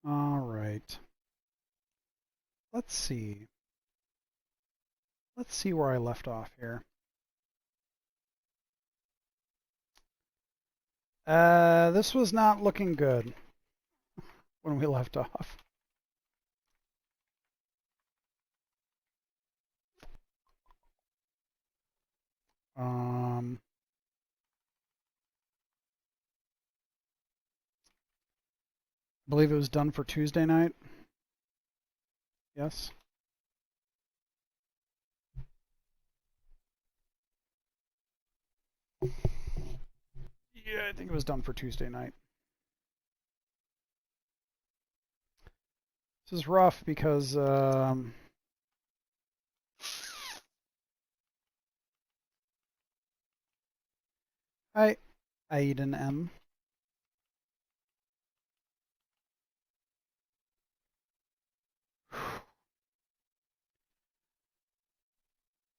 All right. Let's see. Let's see where I left off here. This was not looking good when we left off. Um, I believe it was done for Tuesday night. Yes. Yeah, I think it was done for Tuesday night. This is rough because I Aiden M.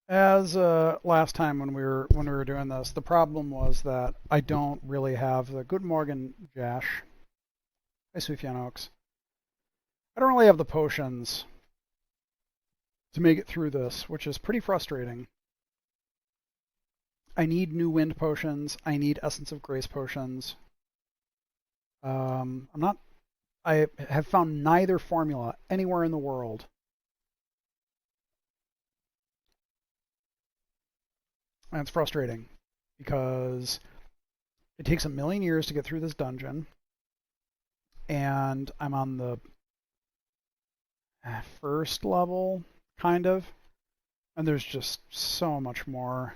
As last time when we were doing this, the problem was that I don't really have the Good Morgan Jash. Hi, Sufjan Oaks. I don't really have the potions to make it through this, which is pretty frustrating. I need New Wind potions. I need Essence of Grace potions. I'm not. I have found neither formula anywhere in the world. And it's frustrating because it takes a million years to get through this dungeon, and I'm on the first level, kind of, and there's just so much more.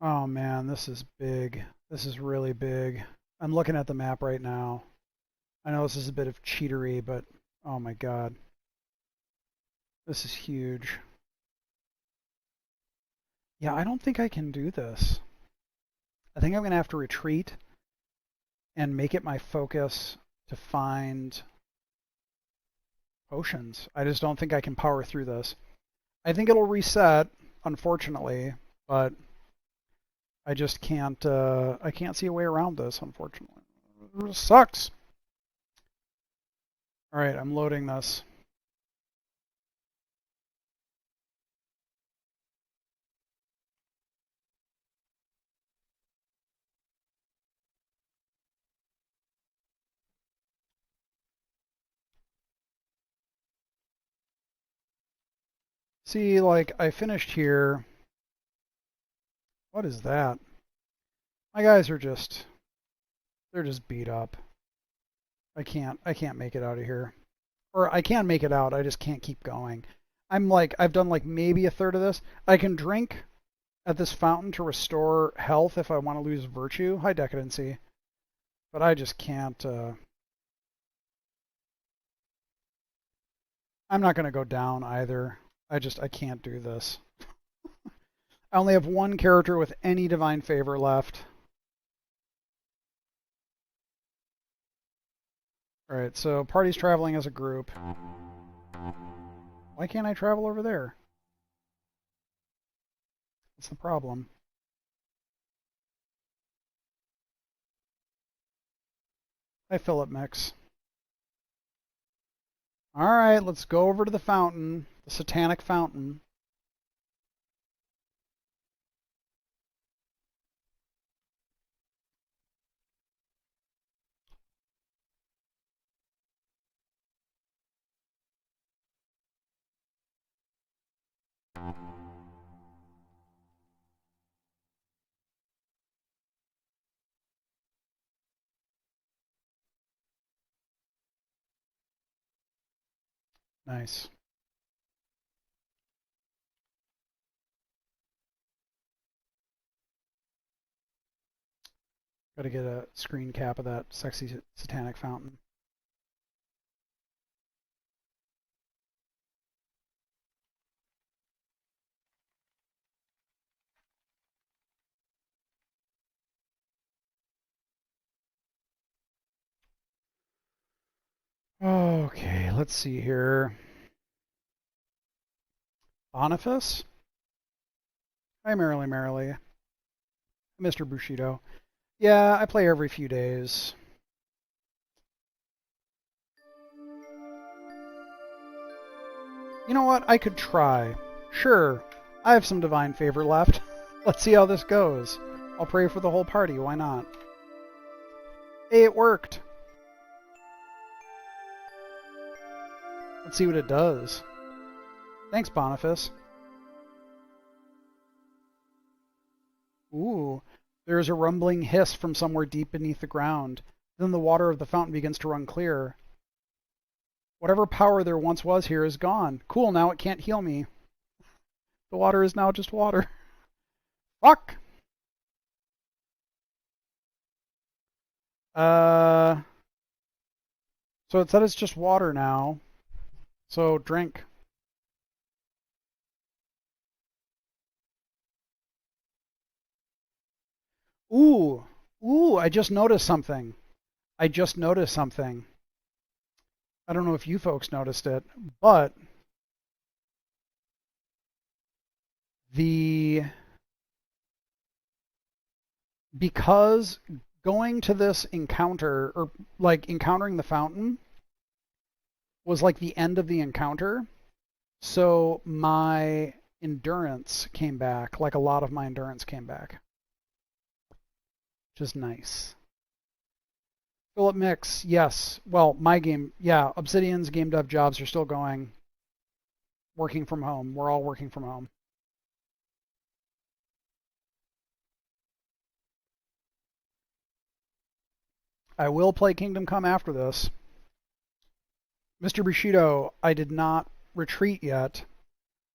Oh man, this is big. This is really big. I'm looking at the map right now. I know this is a bit of cheatery, but oh my god. This is huge. Yeah, I don't think I can do this. I think I'm going to have to retreat and make it my focus to find potions. I just don't think I can power through this. I think it'll reset, unfortunately, but I just can't. I can't see a way around this, unfortunately. It sucks. All right, I'm loading this. See, like I finished here. What is that? My guys are just. They're just beat up. I can't make it out of here. Or I can make it out, I just can't keep going. I've done like maybe a third of this. I can drink at this fountain to restore health if I want to lose virtue. High decadency. But I just can't. I'm not going to go down either. I can't do this. I only have one character with any divine favor left. Alright, so party's traveling as a group. Why can't I travel over there? What's the problem? Hi, Philip Mix. Alright, let's go over to the fountain. The satanic fountain. Nice. Got to get a screen cap of that sexy satanic fountain. Okay, let's see here. Boniface? Hi, Merrily. Mr. Bushido. Yeah, I play every few days. You know what? I could try. Sure, I have some divine favor left. Let's see how this goes. I'll pray for the whole party, why not? Hey, it worked. Let's see what it does. Thanks, Boniface. Ooh, there is a rumbling hiss from somewhere deep beneath the ground. Then the water of the fountain begins to run clear. Whatever power there once was here is gone. Cool, now it can't heal me. The water is now just water. Fuck! So it said it's just water now. So drink. Ooh, I just noticed something. I don't know if you folks noticed it, but because going to this encounter, or like encountering the fountain, was like the end of the encounter, so my endurance came back. Like a lot of my endurance came back, which is nice. Philip Mix, yes. Well, my game, yeah. Obsidian's game dev jobs are still going. Working from home. We're all working from home. I will play Kingdom Come after this. Mr. Bushido, I did not retreat yet.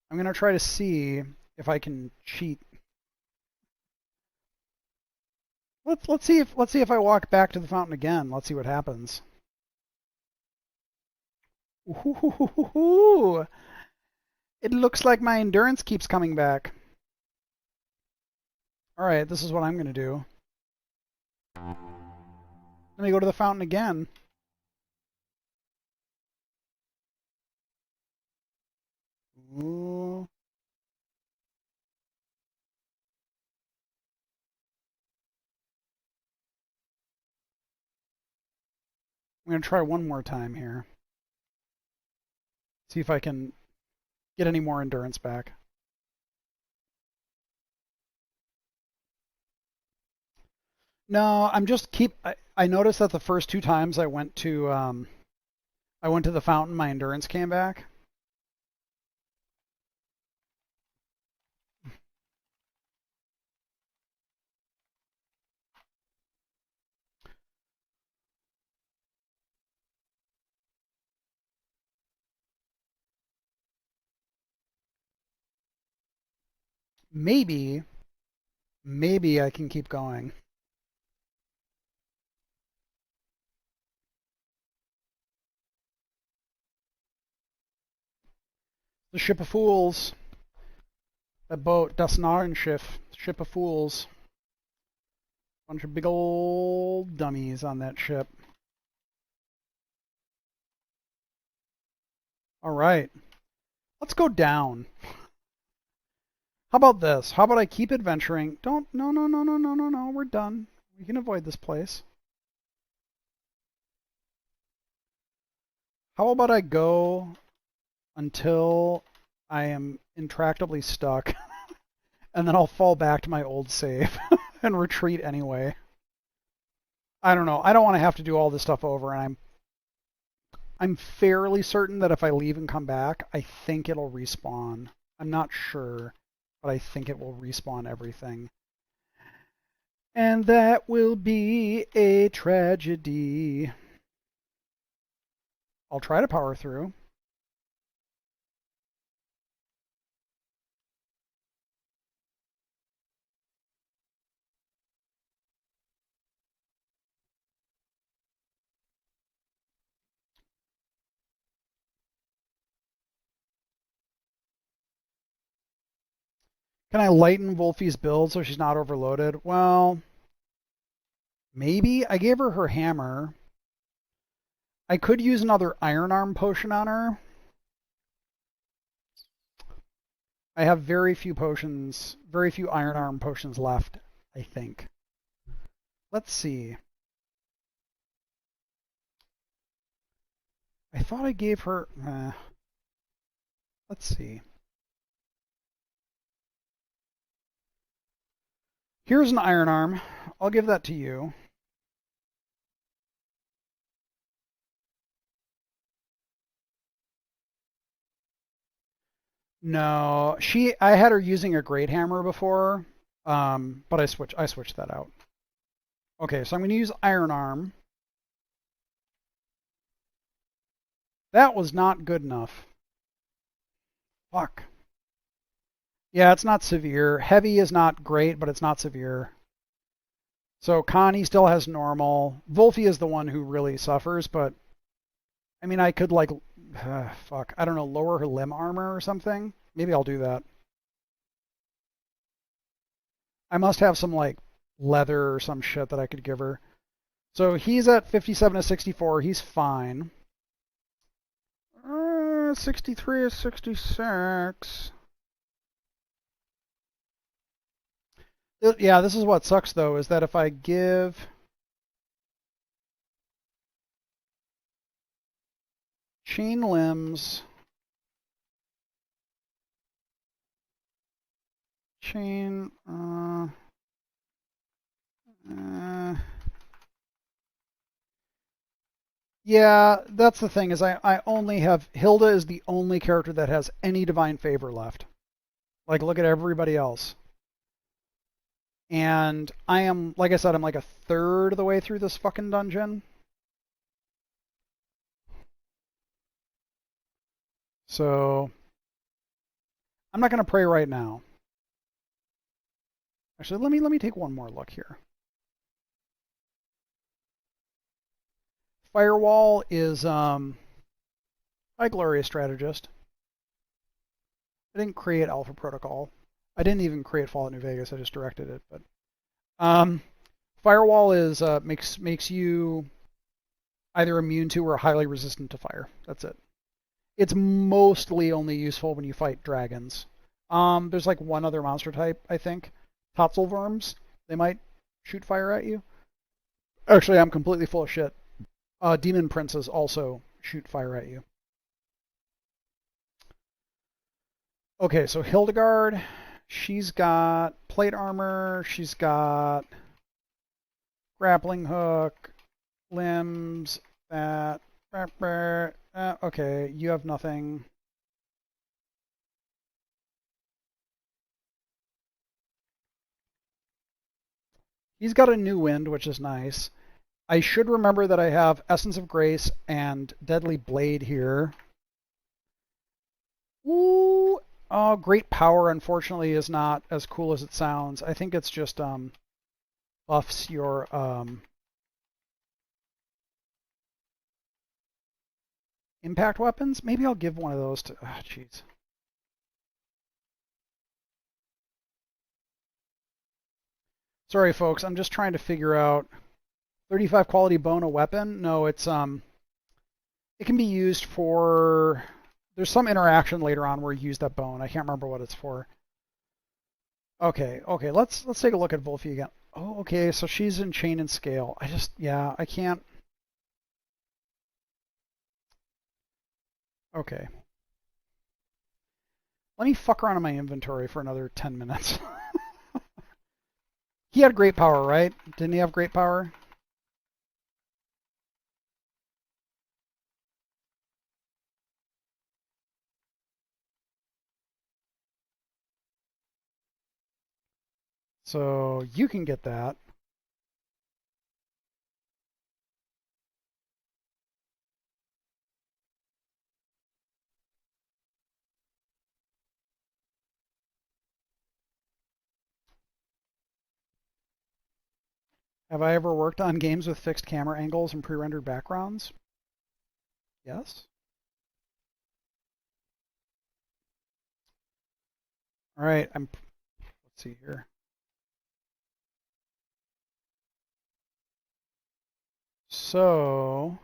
I'm going to try to see if I can cheat. Let's see if I walk back to the fountain again. Let's see what happens. Ooh, it looks like my endurance keeps coming back. All right, this is what I'm going to do. Let me go to the fountain again. Ooh. I'm going to try one more time here. See if I can get any more endurance back. No, I'm just I noticed that the first two times I went to the fountain, my endurance came back. Maybe I can keep going. The Ship of Fools. That boat, Das Narrenschiff. Ship of Fools. Bunch of big old dummies on that ship. All right. Let's go down. How about this? How about I keep adventuring? Don't. No. We're done. We can avoid this place. How about I go until I am intractably stuck, and then I'll fall back to my old save and retreat anyway. I don't know. I don't want to have to do all this stuff over, and I'm fairly certain that if I leave and come back, I think it'll respawn. I'm not sure, but I think it will respawn everything. And that will be a tragedy. I'll try to power through. Can I lighten Wolfie's build so she's not overloaded? Well, maybe. I gave her hammer. I could use another Iron Arm potion on her. I have very few potions, very few Iron Arm potions left, I think. Let's see. I thought I gave her... let's see. Here's an Iron Arm. I'll give that to you. No, I had her using a Great Hammer before, but I switched that out. Okay, so I'm going to use Iron Arm. That was not good enough. Fuck. Yeah, it's not severe. Heavy is not great, but it's not severe. So Connie still has normal. Wolfie is the one who really suffers, but I mean, I could like, fuck, I don't know, lower her limb armor or something. Maybe I'll do that. I must have some like leather or some shit that I could give her. So he's at 57 to 64. He's fine. 63 to 66. Yeah, this is what sucks though, is that if I give chain limbs, chain, yeah, that's the thing is I only have, Hilda is the only character that has any divine favor left. Like, look at everybody else. And I am, like I said, I'm like a third of the way through this fucking dungeon. So, I'm not going to pray right now. Actually, let me take one more look here. Firewall is my glorious strategist. I didn't create Alpha Protocol. I didn't even create Fallout New Vegas. I just directed it. But Firewall is makes you either immune to or highly resistant to fire. That's it. It's mostly only useful when you fight dragons. There's like one other monster type, I think. Totzelworms. They might shoot fire at you. Actually, I'm completely full of shit. Demon princes also shoot fire at you. Okay, so Hildegard, she's got plate armor, she's got grappling hook, limbs, that. Okay, you have nothing. He's got a new wind, which is nice. I should remember that I have Essence of Grace and Deadly Blade here. Ooh, oh, Great Power, unfortunately, is not as cool as it sounds. I think it's just buffs your impact weapons. Maybe I'll give one of those to. Ah, jeez. Sorry, folks. I'm just trying to figure out 35 quality bone a weapon. No, it's it can be used for. There's some interaction later on where you use that bone. I can't remember what it's for. Okay, okay. Let's take a look at Wolfie again. Oh, okay. So she's in chain and scale. Yeah, I can't. Okay. Let me fuck around in my inventory for another 10 minutes. He had great power, right? Didn't he have great power? So you can get that. Have I ever worked on games with fixed camera angles and pre-rendered backgrounds? Yes. All right. Let's see here. So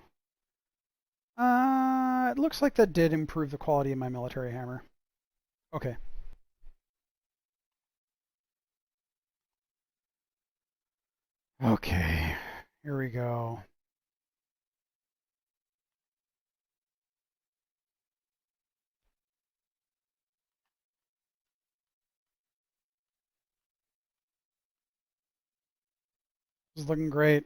It looks like that did improve the quality of my military hammer. Okay. Okay. Here we go. This is looking great.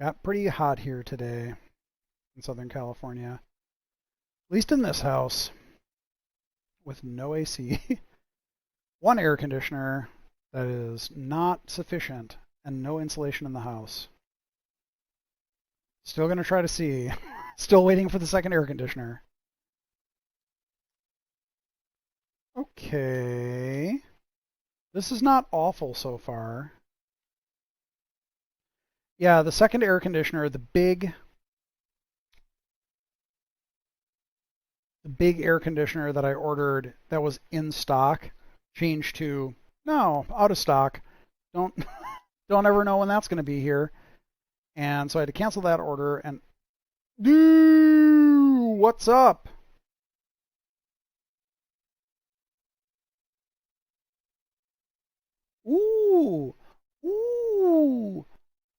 Got pretty hot here today in Southern California. At least in this house with no AC. One air conditioner that is not sufficient and no insulation in the house. Still going to try to see. Still waiting for the second air conditioner. Okay. This is not awful so far. Yeah, the second air conditioner, the big air conditioner that I ordered that was in stock changed to no, out of stock. Don't don't ever know when that's going to be here. And so I had to cancel that order and what's up? Ooh. Ooh.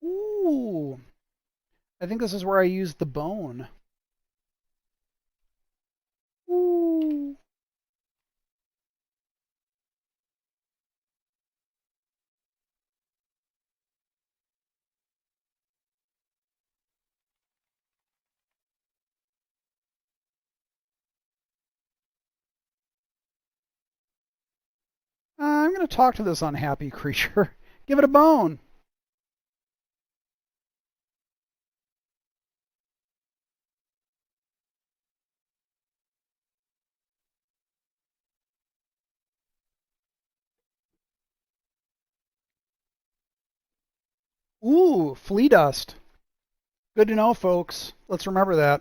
Ooh. I think this is where I used the bone. Ooh. I'm going to talk to this unhappy creature. Give it a bone. Ooh, flea dust. Good to know, folks. Let's remember that.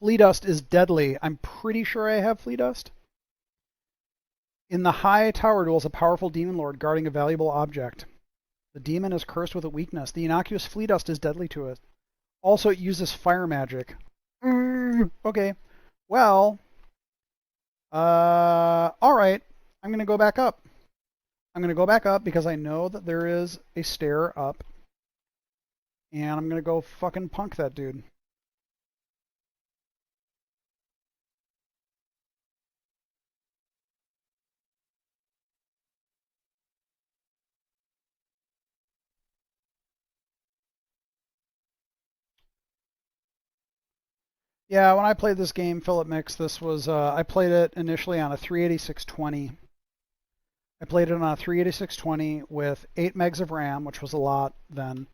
Flea dust is deadly. I'm pretty sure I have flea dust. In the high tower dwells a powerful demon lord guarding a valuable object. The demon is cursed with a weakness. The innocuous flea dust is deadly to it. Also, it uses fire magic. Okay. Well, all right. I'm going to go back up. I'm going to go back up because I know that there is a stair up. And I'm going to go fucking punk that dude. Yeah, when I played this game, Philip Mix, this was, I played it initially on a 38620. I played it on a 38620 with 8 megs of RAM, which was a lot then.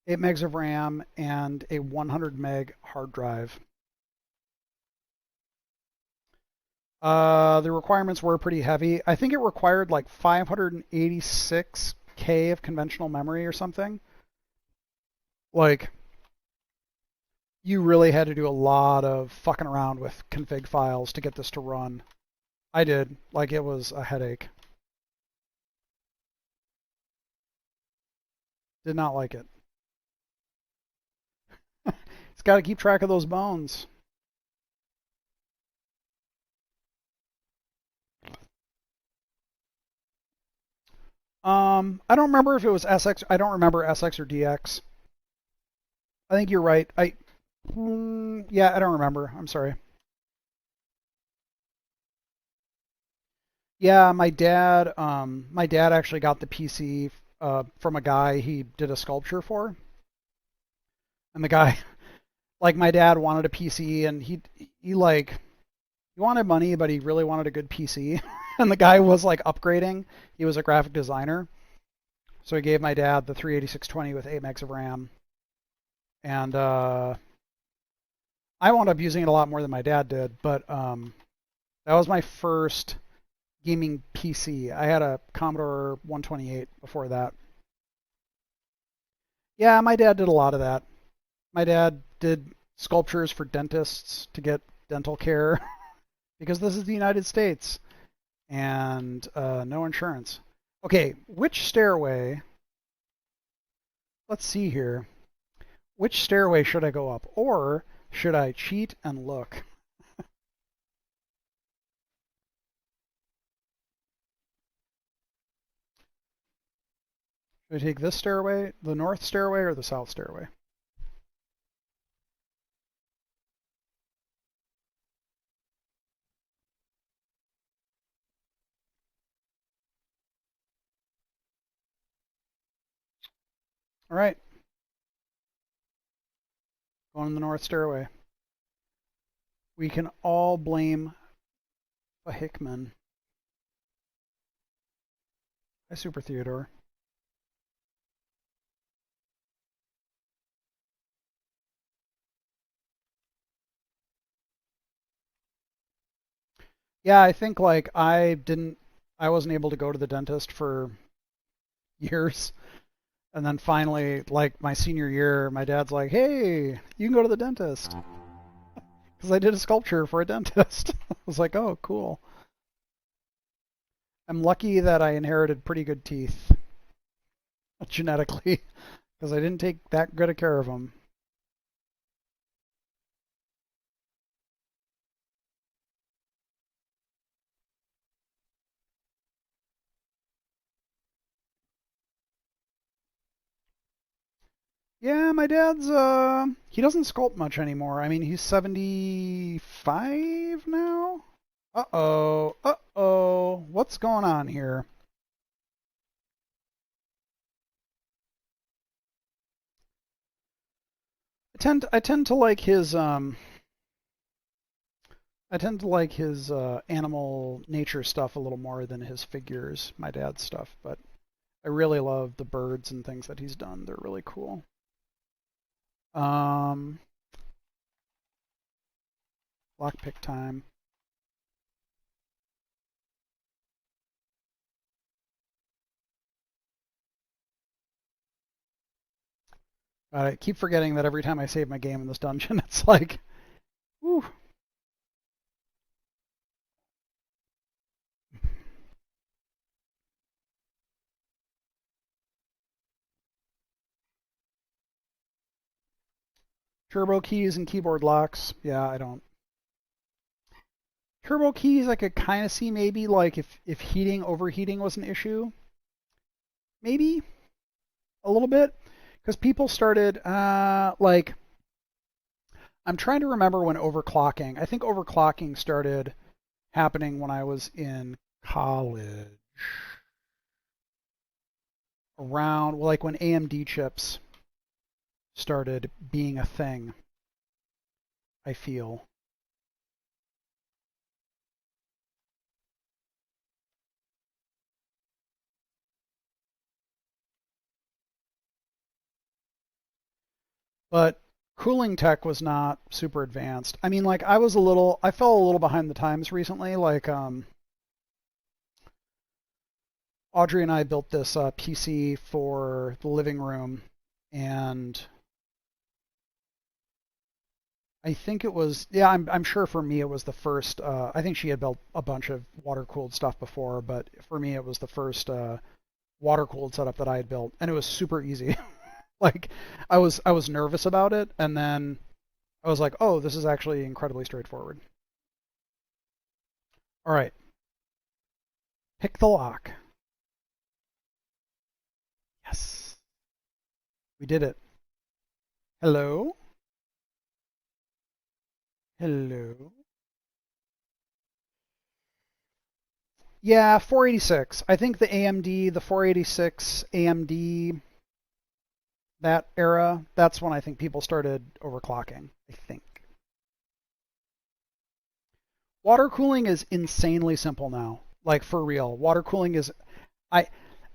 8 megs of RAM and a 100 meg hard drive. The requirements were pretty heavy. I think it required like 586K of conventional memory or something. Like, you really had to do a lot of fucking around with config files to get this to run. I did. Like, it was a headache. Did not like it. It's got to keep track of those bones. I don't remember if it was SX. I don't remember SX or DX. I think you're right. Yeah, I don't remember. I'm sorry. Yeah, my dad actually got the PC from a guy he did a sculpture for, and the guy, like my dad wanted a PC, and he like he wanted money, but he really wanted a good PC, and the guy was like upgrading. He was a graphic designer, so he gave my dad the 38620 with 8 megs of RAM, and I wound up using it a lot more than my dad did, but that was my first gaming PC. I had a Commodore 128 before that. Yeah, my dad did a lot of that. My dad did sculptures for dentists to get dental care because this is the United States and no insurance. Okay, which stairway? Let's see here. Which stairway should I go up? Or should I cheat and look? Should I take this stairway, the north stairway, or the south stairway? All right, going in the north stairway. We can all blame a Hickman. Hi, Super Theodore. Yeah, I think like I wasn't able to go to the dentist for years. And then finally, like my senior year, my dad's like, hey, you can go to the dentist. Because I did a sculpture for a dentist. I was like, oh, cool. I'm lucky that I inherited pretty good teeth genetically because I didn't take that good a care of them. Yeah, my dad's he doesn't sculpt much anymore. I mean, he's 75 now. Uh-oh. Uh-oh. What's going on here? I tend to like his animal nature stuff a little more than his figures, my dad's stuff, but I really love the birds and things that he's done. They're really cool. Um Lockpick time. I keep forgetting that every time I save my game in this dungeon, it's like, whew. Turbo keys and keyboard locks. Yeah, I don't. Turbo keys, I could kind of see maybe like if overheating was an issue, maybe a little bit, because people started like I'm trying to remember when overclocking. I think overclocking started happening when I was in college, around well, like when AMD chips started being a thing. I feel. But cooling tech was not super advanced. I mean, like I fell a little behind the times recently. Like Audrey and I built this PC for the living room, and I think it was yeah. I'm sure for me it was the first. I think she had built a bunch of water cooled stuff before, but for me it was the first water cooled setup that I had built, and it was super easy. Like I was nervous about it, and then I was like, oh, this is actually incredibly straightforward. All right, pick the lock. Yes, we did it. Hello, hello. Yeah, 486. I think the AMD, the 486 AMD, that era, that's when I think people started overclocking. I think. Water cooling is insanely simple now. Like for real. Water cooling is I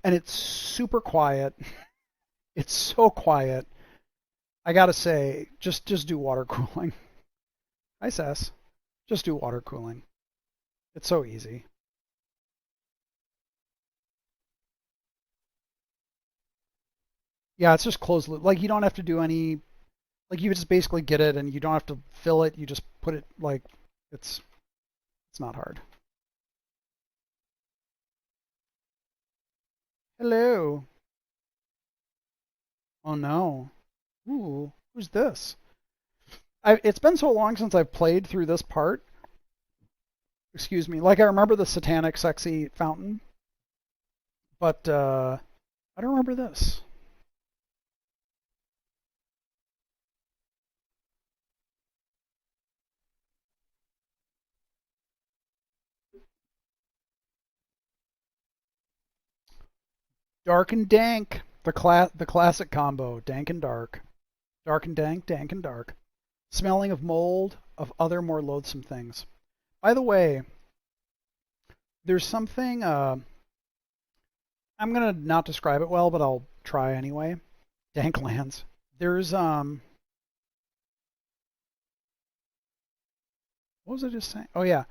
and it's super quiet. It's so quiet. I gotta say, just do water cooling. Hi, Sass. Just do water cooling. It's so easy. Yeah, it's just closed loop. Like you don't have to do any. Like you just basically get it, and you don't have to fill it. You just put it like it's. It's not hard. Hello. Oh no. Ooh, who's this? It's been so long since I've played through this part. Excuse me. Like I remember the satanic sexy fountain, but I don't remember this. Dark and dank. The classic combo. Dank and dark. Dark and dank, dank and dark. Smelling of mold, of other more loathsome things. By the way, there's something I'm gonna not describe it well, but I'll try anyway. Danklands. There's what was I just saying? Oh yeah.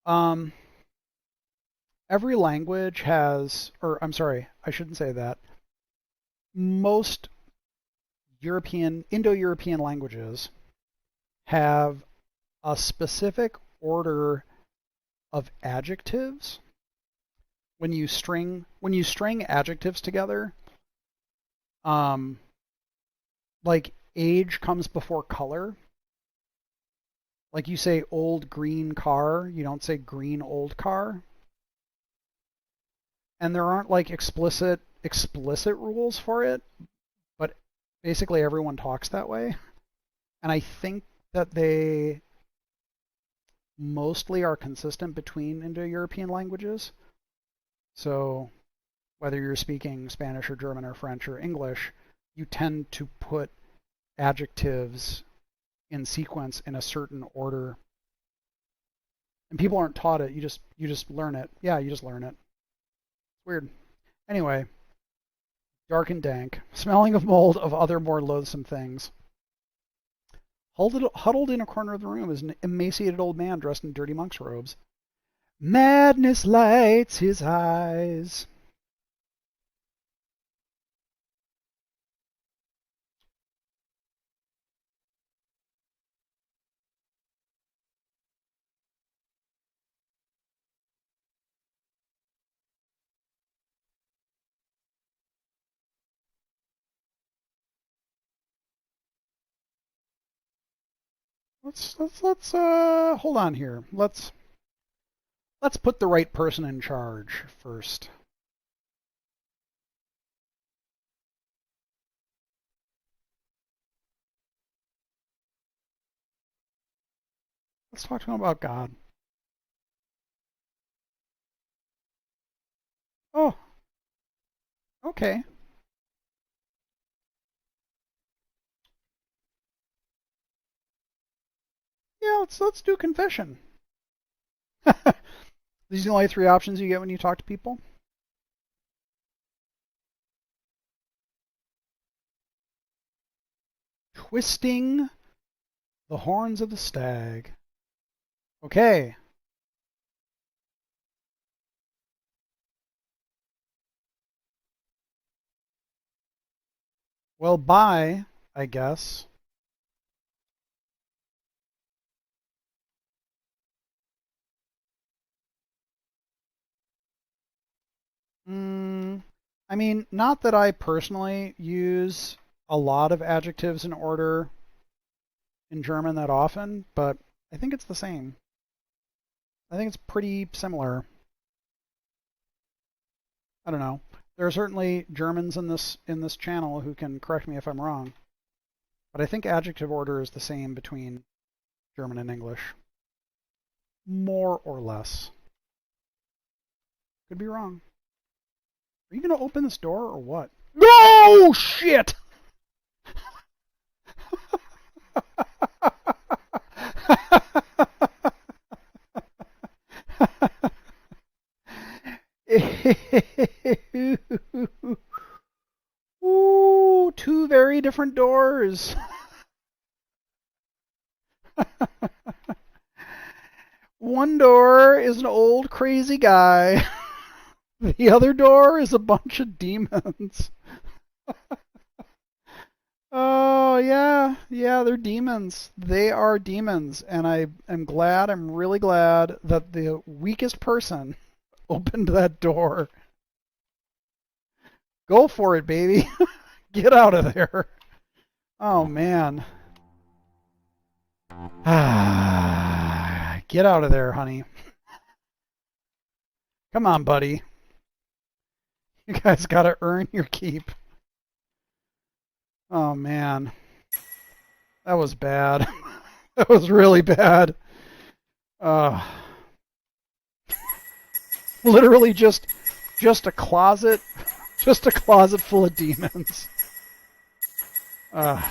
Um every language has, or I'm sorry, I shouldn't say that. Most Indo-European languages have a specific order of adjectives. When you string adjectives together, um, like age comes before color. Like you say old green car, you don't say green old car. And there aren't like explicit rules for it, but basically everyone talks that way. And I think that they mostly are consistent between Indo-European languages. So whether you're speaking Spanish or German or French or English, you tend to put adjectives in sequence in a certain order. And people aren't taught it. You just learn it. Yeah, you just learn it. It's weird. Anyway, dark and dank, smelling of mold, of other more loathsome things. Huddled in a corner of the room is an emaciated old man dressed in dirty monk's robes. Madness lights his eyes. Let's hold on here. Let's put the right person in charge first. Let's talk to him about God. Oh, okay. Yeah, let's do confession. These are the only three options you get when you talk to people. Twisting the horns of the stag. Okay. Well, bye, I guess. Mm, I mean, not that I personally use a lot of adjectives in order in German that often, but I think it's the same. I think it's pretty similar. I don't know. There are certainly Germans in this channel who can correct me if I'm wrong, but I think adjective order is the same between German and English, more or less. Could be wrong. Are you going to open this door or what? No shit. Ooh, two very different doors. One door is an old crazy guy. The other door is a bunch of demons. Oh, yeah. Yeah, they're demons. They are demons. And I am glad, I'm really glad that the weakest person opened that door. Go for it, baby. Get out of there. Oh, man. Get out of there, honey. Come on, buddy. You guys gotta earn your keep. Oh, man. That was bad. That was really bad. Uh, literally just a closet, just a closet full of demons. Uh,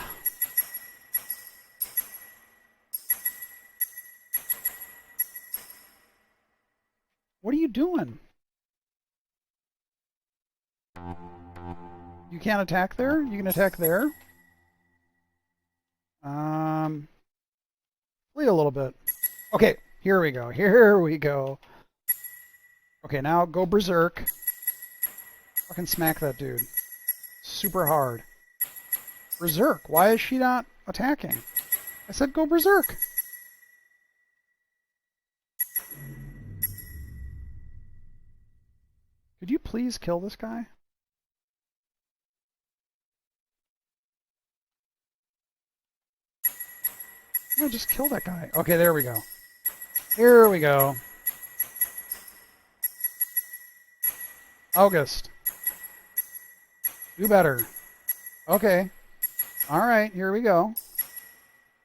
what are you doing? You can't attack there? You can attack there? Flee a little bit. Okay, here we go. Here we go. Okay, now go berserk. Fucking smack that dude. Super hard. Berserk. Why is she not attacking? I said go berserk. Could you please kill this guy? No, just kill that guy. Okay, there we go. Here we go. August. Do better. Okay. Alright, here we go.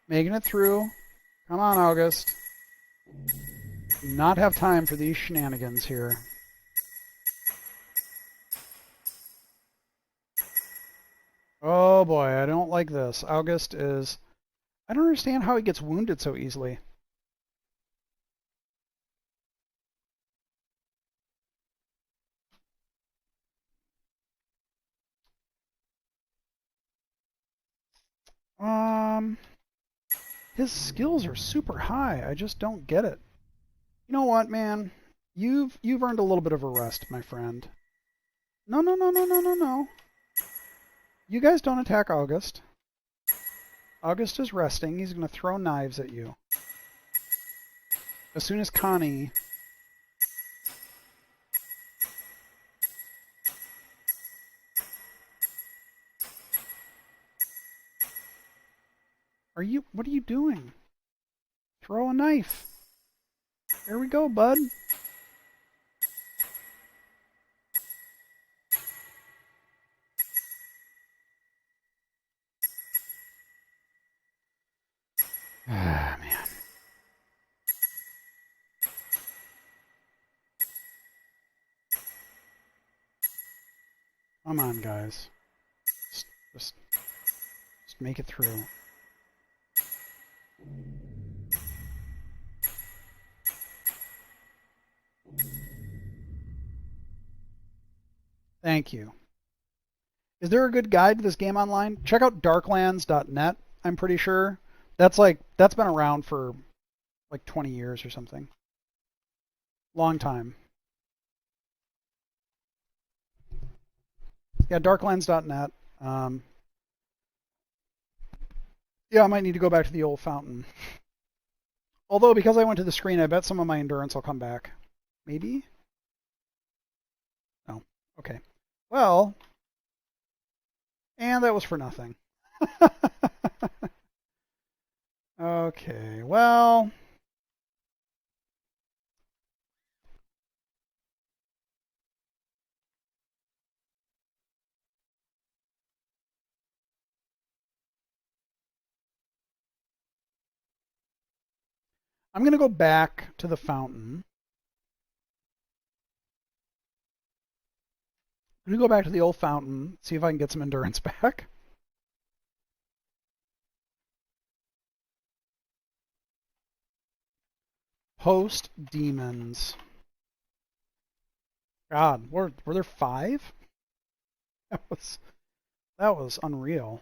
Making it through. Come on, August. Do not have time for these shenanigans here. Oh boy, I don't like this. August is... I don't understand how he gets wounded so easily. His skills are super high. I just don't get it. You know what, man? You've earned a little bit of a rest, my friend. No, no, no, no, no, no, no. You guys don't attack August. August is resting. He's going to throw knives at you. As soon as Connie... What are you doing? Throw a knife. There we go, bud. Ah, man. Come on, guys. Just make it through. Thank you. Is there a good guide to this game online? Check out darklands.net, I'm pretty sure. That's been around for like 20 years or something. Long time. Yeah, darklands.net. Yeah, I might need to go back to the old fountain. Although, because I went to the screen, I bet some of my endurance will come back. Maybe? No. Okay. Well, and that was for nothing. Okay, well... I'm going to go back to the fountain. I'm going to go back to the old fountain, see if I can get some endurance back. Post demons. God, were there 5? That was unreal.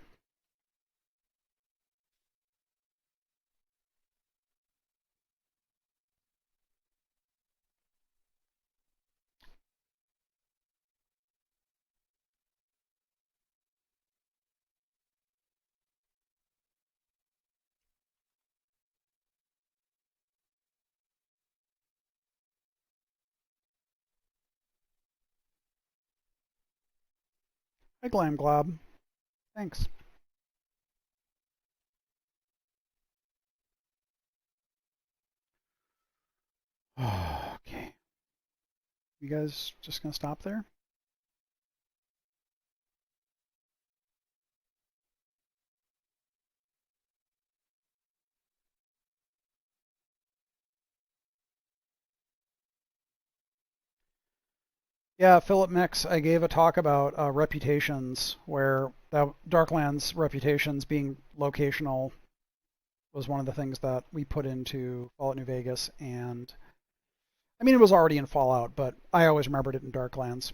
Hi, Glam Glob. Thanks. Okay. You guys just gonna stop there? Yeah, Philip Mix, I gave a talk about reputations, where that Darklands reputations being locational was one of the things that we put into Fallout New Vegas, and I mean it was already in Fallout, but I always remembered it in Darklands.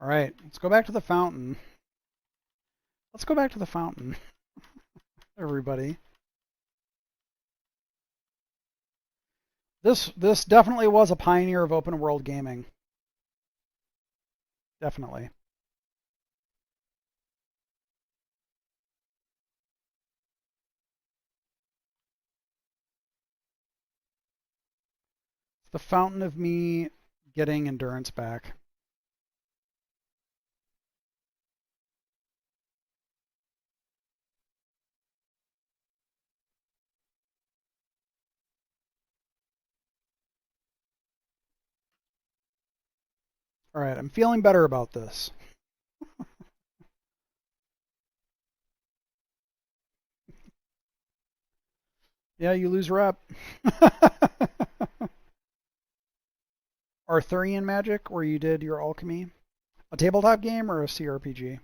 All right, let's go back to the fountain. Let's go back to the fountain, everybody. This definitely was a pioneer of open world gaming. Definitely. It's the fountain of me getting endurance back. All right, I'm feeling better about this. Yeah, you lose rep. Arthurian Magic, where you did your alchemy. A tabletop game or a CRPG?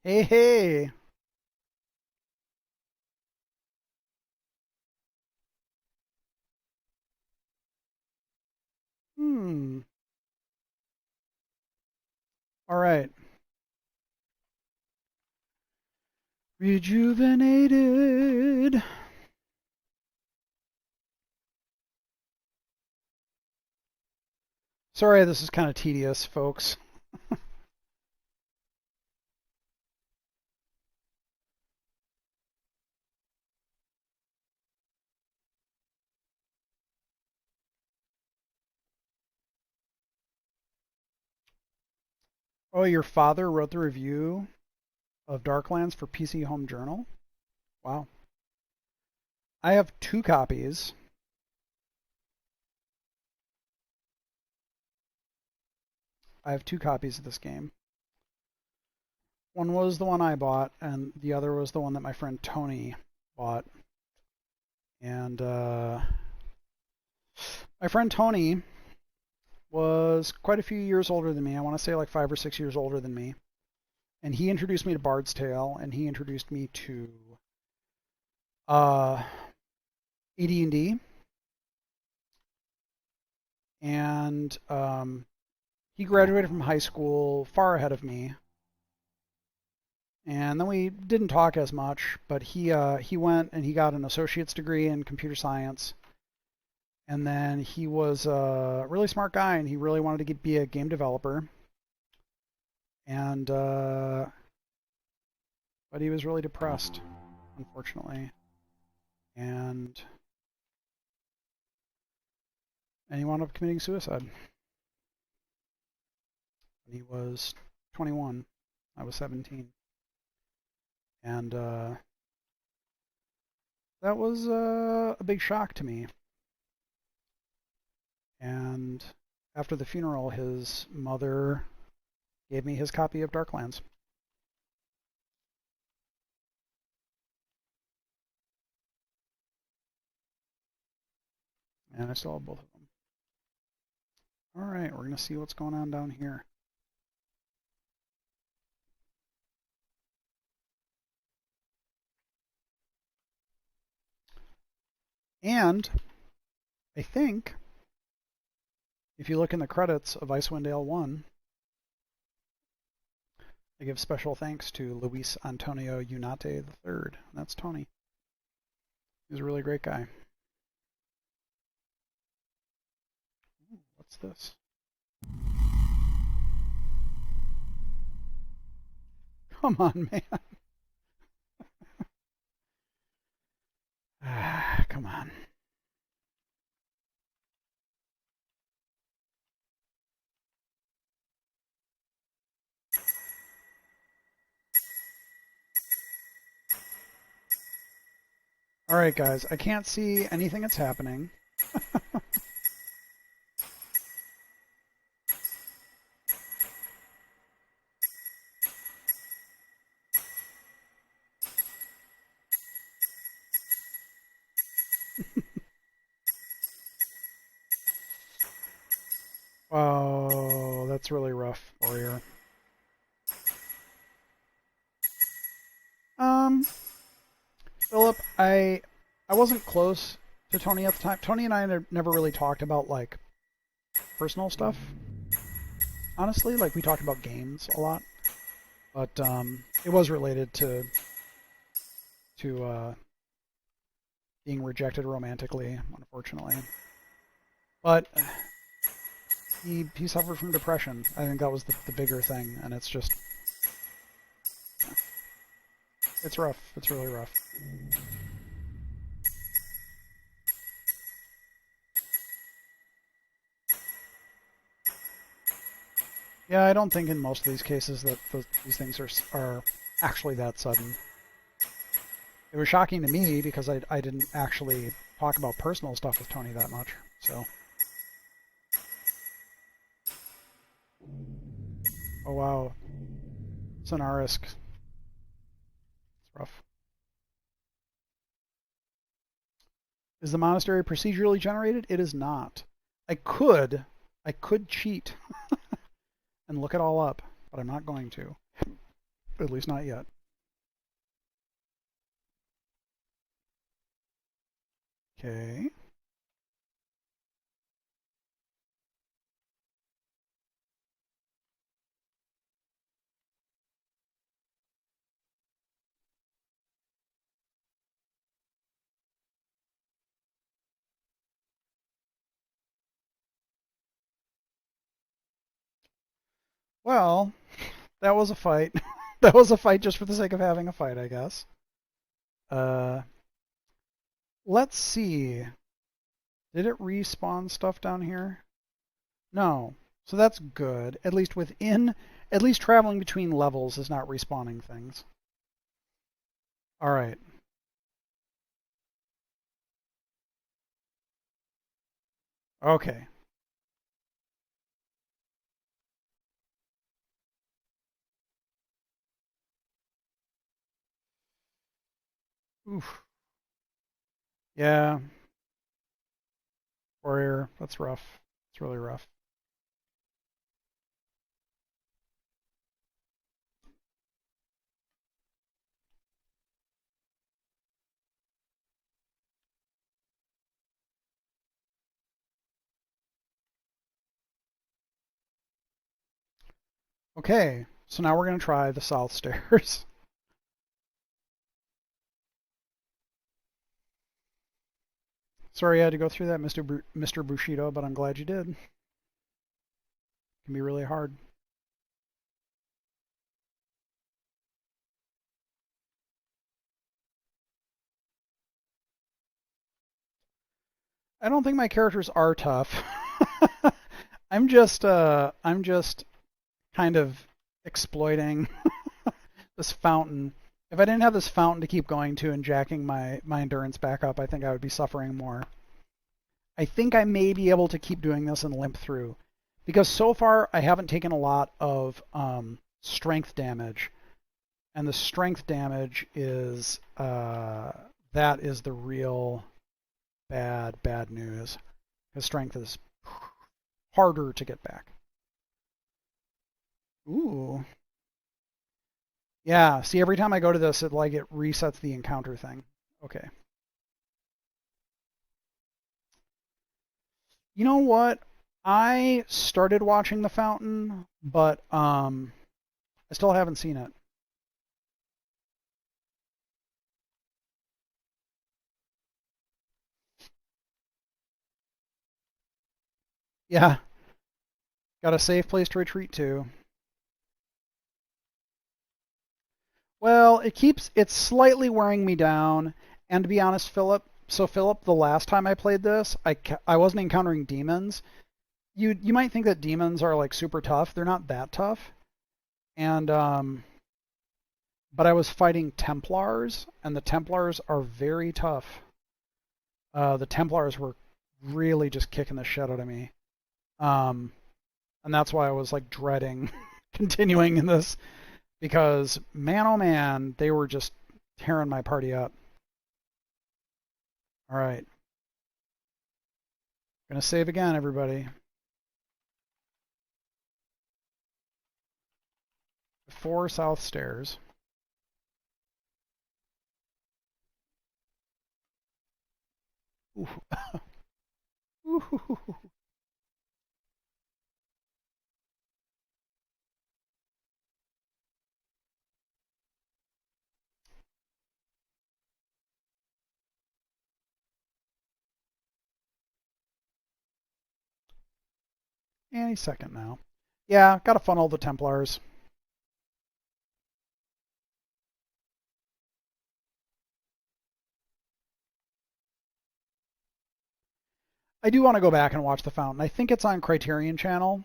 Hey, hey. Hmm. All right. Rejuvenated. Sorry, this is kind of tedious, folks. Oh, your father wrote the review of Darklands for PC Home Journal? Wow. I have 2 copies. I have 2 copies of this game. One was the one I bought, and the other was the one that my friend Tony bought. And my friend Tony was quite a few years older than me. I want to say like 5 or 6 years older than me. And he introduced me to Bard's Tale, and he introduced me to uh, AD&D, and he graduated from high school far ahead of me. And then we didn't talk as much, but he went and he got an associate's degree in computer science. And then he was a really smart guy, and he really wanted to be a game developer. And but he was really depressed, unfortunately. And he wound up committing suicide. He was 21. I was 17. And that was a big shock to me. And after the funeral, his mother gave me his copy of Darklands. And I still have both of them. All right, we're going to see what's going on down here. And I think if you look in the credits of Icewind Dale 1, I give special thanks to Luis Antonio Unate III. That's Tony. He's a really great guy. Ooh, what's this? Come on, man. Come on. Alright, guys. I can't see anything that's happening. Oh, that's really rough, Warrior. Philip, I wasn't close to Tony at the time. Tony and I never really talked about like personal stuff. Honestly, like we talked about games a lot, but it was related to being rejected romantically, unfortunately. But he suffered from depression. I think that was the bigger thing, and it's just it's rough. It's really rough. Yeah, I don't think in most of these cases that these things are actually that sudden. It was shocking to me because I didn't actually talk about personal stuff with Tony that much. So, oh wow, Sonarisk, it's rough. Is the monastery procedurally generated? It is not. I could cheat and look it all up, but I'm not going to. At least not yet. Okay. Well, that was a fight. That was a fight just for the sake of having a fight, I guess. Uh, let's see. Did it respawn stuff down here? No. So that's good. At least traveling between levels is not respawning things. All right. Okay. Oof. Yeah. Warrior. That's rough. It's really rough. Okay. So now we're going to try the south stairs. Sorry I had to go through that, Mr. Bushido, but I'm glad you did. It can be really hard. I don't think my characters are tough. I'm just kind of exploiting this fountain. If I didn't have this fountain to keep going to and jacking my endurance back up, I think I would be suffering more. I think I may be able to keep doing this and limp through. Because so far I haven't taken a lot of strength damage. And the strength damage is that is the real bad news. Because strength is harder to get back. Ooh. Yeah, see, every time I go to this, it resets the encounter thing. Okay. You know what? I started watching The Fountain, but I still haven't seen it. Yeah, got a safe place to retreat to. Well, it's slightly wearing me down, and to be honest, Philip, the last time I played this, I wasn't encountering demons. You might think that demons are like super tough. They're not that tough. And but I was fighting Templars, and the Templars are very tough. The Templars were really just kicking the shit out of me. Um, and that's why I was like dreading continuing in this because man oh man, they were just tearing my party up. All right. Gonna save again, everybody. 4 south stairs. Ooh. Ooh. Any second now. Yeah, gotta funnel the Templars. I do want to go back and watch The Fountain. I think it's on Criterion Channel.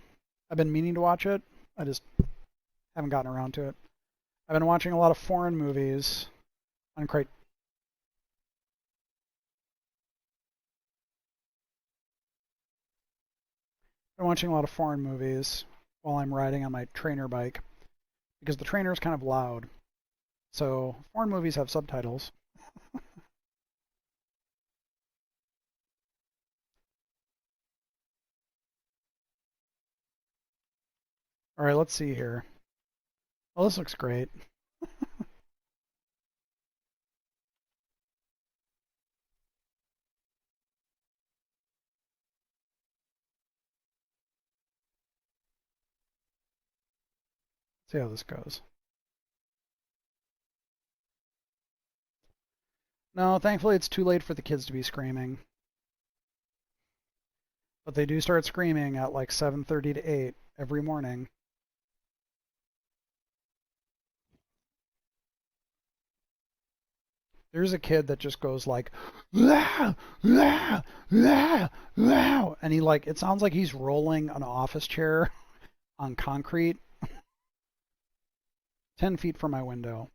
I've been meaning to watch it. I just haven't gotten around to it. I've been watching a lot of foreign movies on Criterion. I'm watching a lot of foreign movies while I'm riding on my trainer bike because the trainer is kind of loud. So foreign movies have subtitles. All right, let's see here. Oh, this looks great. See how this goes. No, thankfully it's too late for the kids to be screaming. But they do start screaming at like 7:30 to 8 every morning. There's a kid that just goes like, "Wow, wow, wow, wow," and he like it sounds like he's rolling an office chair on concrete 10 feet from my window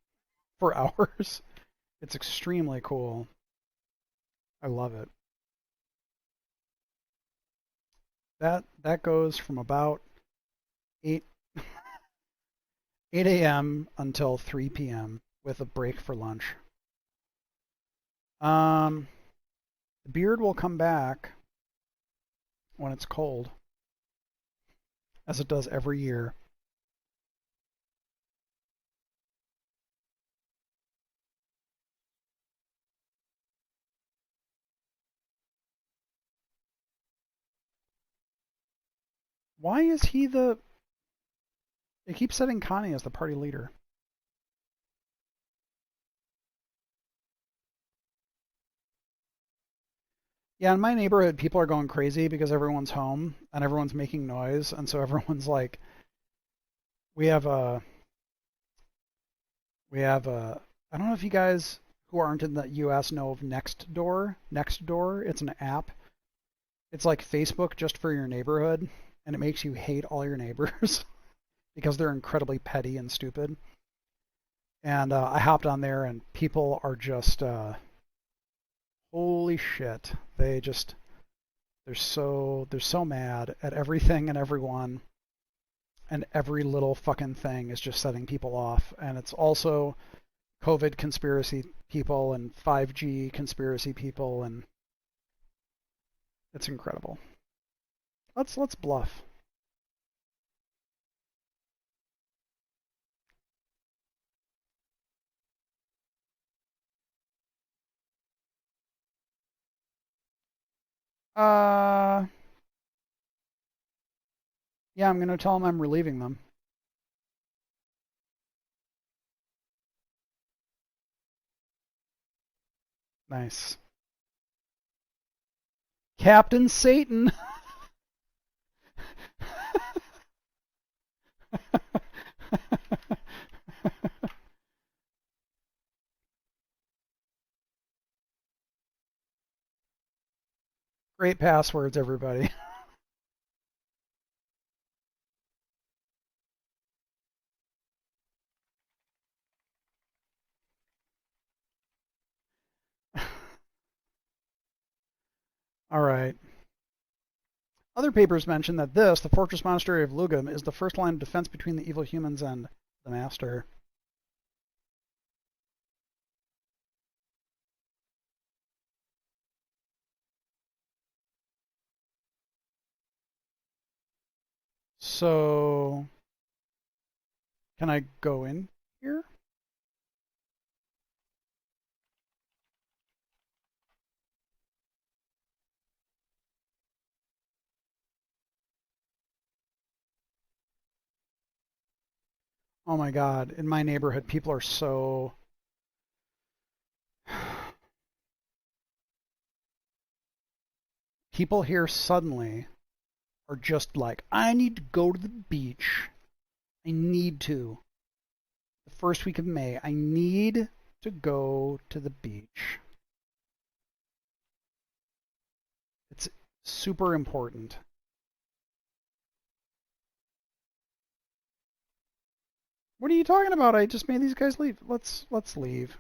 for hours. It's extremely cool. I love it. That goes from about 8 8 a.m. until 3 p.m. with a break for lunch. Um, the beard will come back when it's cold, as it does every year. Why is he the? They keep setting Connie as the party leader. Yeah, in my neighborhood, people are going crazy because everyone's home and everyone's making noise, and so everyone's like, we have a, we have a. I don't know if you guys who aren't in the U.S. know of Nextdoor. Nextdoor, it's an app. It's like Facebook just for your neighborhood, and it makes you hate all your neighbors because they're incredibly petty and stupid. And I hopped on there, and people are just holy shit. They're so mad at everything and everyone, and every little fucking thing is just setting people off. And it's also COVID conspiracy people and 5G conspiracy people, and it's incredible. Let's bluff. Uh, yeah, I'm gonna tell them I'm relieving them. Nice. Captain Satan. Great passwords, everybody. All right. Other papers mention that this, the Fortress Monastery of Lugum, is the first line of defense between the evil humans and the Master. So, can I go in here? Oh my god, in my neighborhood, people are so... People here suddenly are just like, I need to go to the beach. I need to. The first week of May, I need to go to the beach. It's super important. What are you talking about? I just made these guys leave. Let's leave.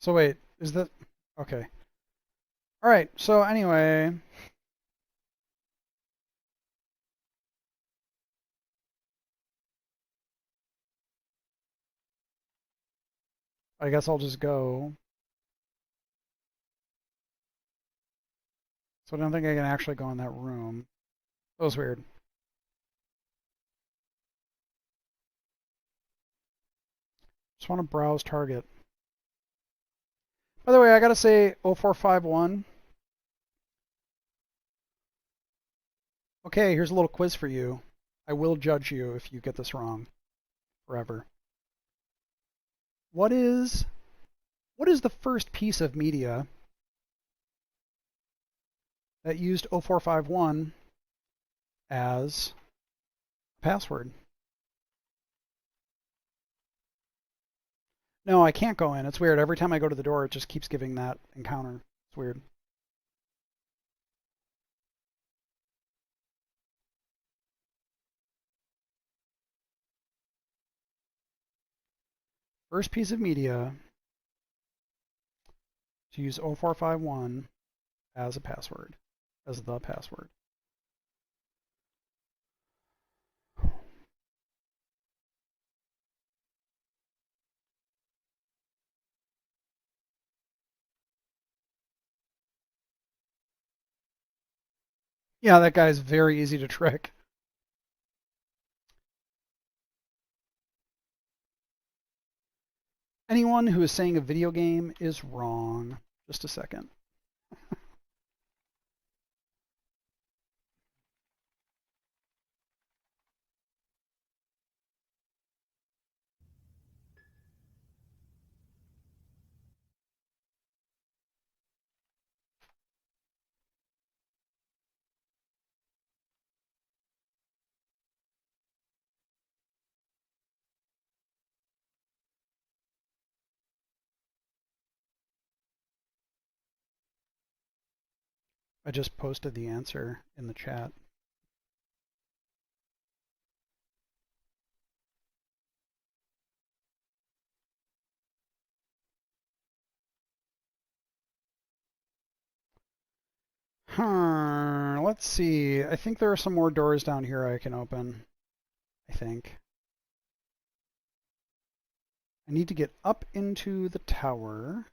So wait, is that okay? All right. So anyway, I guess I'll just go. So I don't think I can actually go in that room. That was weird. Just want to browse target. By the way, I gotta say 0451. Okay, here's a little quiz for you. I will judge you if you get this wrong forever. What is the first piece of media that used 0451 as a password? No, I can't go in. It's weird. Every time I go to the door, it just keeps giving that encounter. It's weird. First piece of media to use 0451 as a password, as the password. Yeah, that guy's very easy to trick. Anyone who is saying a video game is wrong. Just a second. I just posted the answer in the chat. Let's see. I think there are some more doors down here I can open. I think. I need to get up into the tower.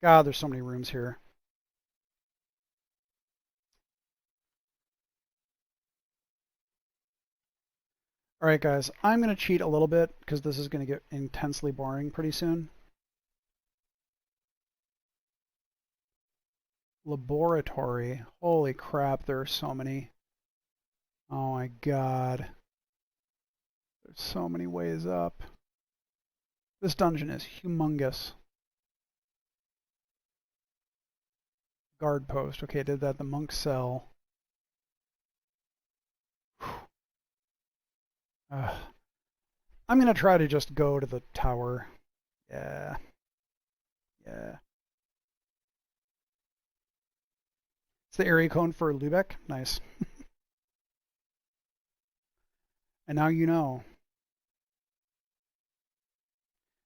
God, there's so many rooms here. All right, guys, I'm going to cheat a little bit because this is going to get intensely boring pretty soon. Laboratory. Holy crap, there are so many. Oh my god. There's so many ways up. This dungeon is humongous. Guard post. Okay, I did that. The monk cell. I'm going to try to just go to the tower. Yeah. Yeah. It's the area code for Lübeck. Nice. And now you know.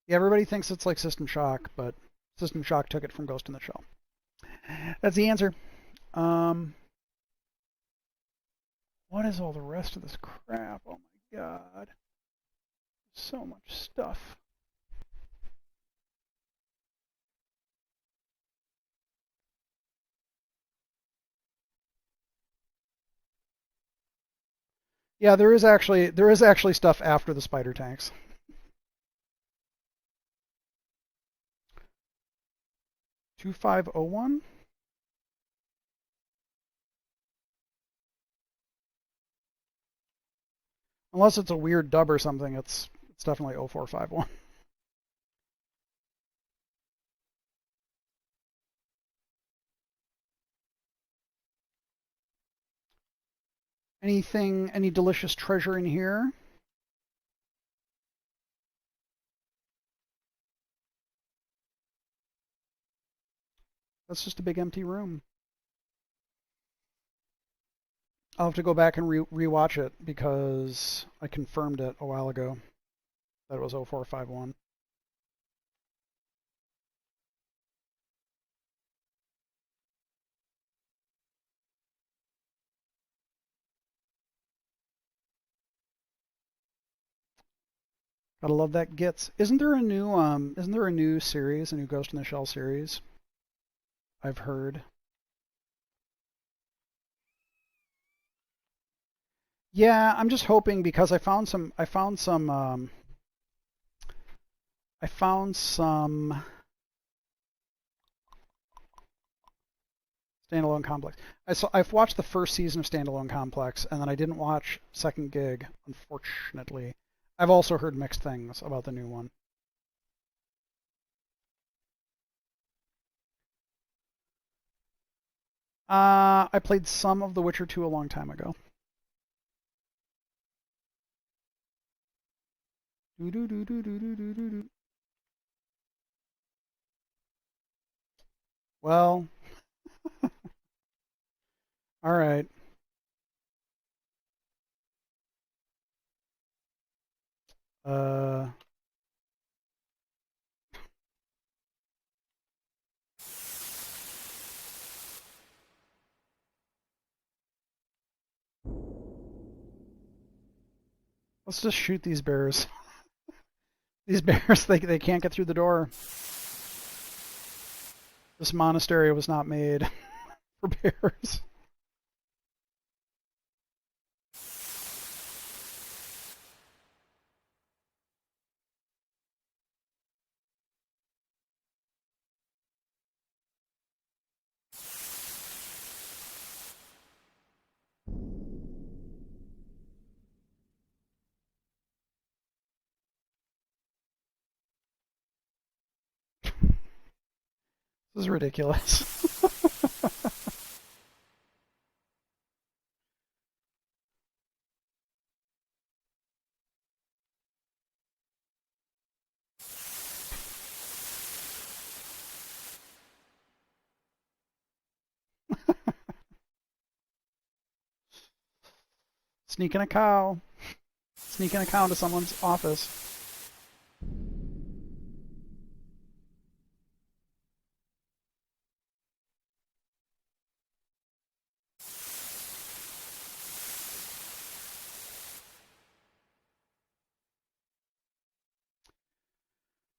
Yeah, everybody thinks it's like System Shock, but System Shock took it from Ghost in the Shell. That's the answer. What is all the rest of this crap? Oh my god. So much stuff. Yeah, there is actually stuff after the spider tanks. $2501? Unless it's a weird dub or something, it's definitely 0451. Any delicious treasure in here? That's just a big empty room. I'll have to go back and rewatch it because I confirmed it a while ago that it was 0451. Gotta love that gets. Isn't there a new series, a new Ghost in the Shell series? I've heard. Yeah, I'm just hoping because I found some Standalone Complex. I've watched the first season of Standalone Complex, and then I didn't watch Second Gig, unfortunately. I've also heard mixed things about the new one. I played some of The Witcher 2 a long time ago. Well, all right. Uh, let's just shoot these bears. These bears, they can't get through the door. This monastery was not made for bears. This is ridiculous. Sneaking a cow. Sneaking a cow into someone's office.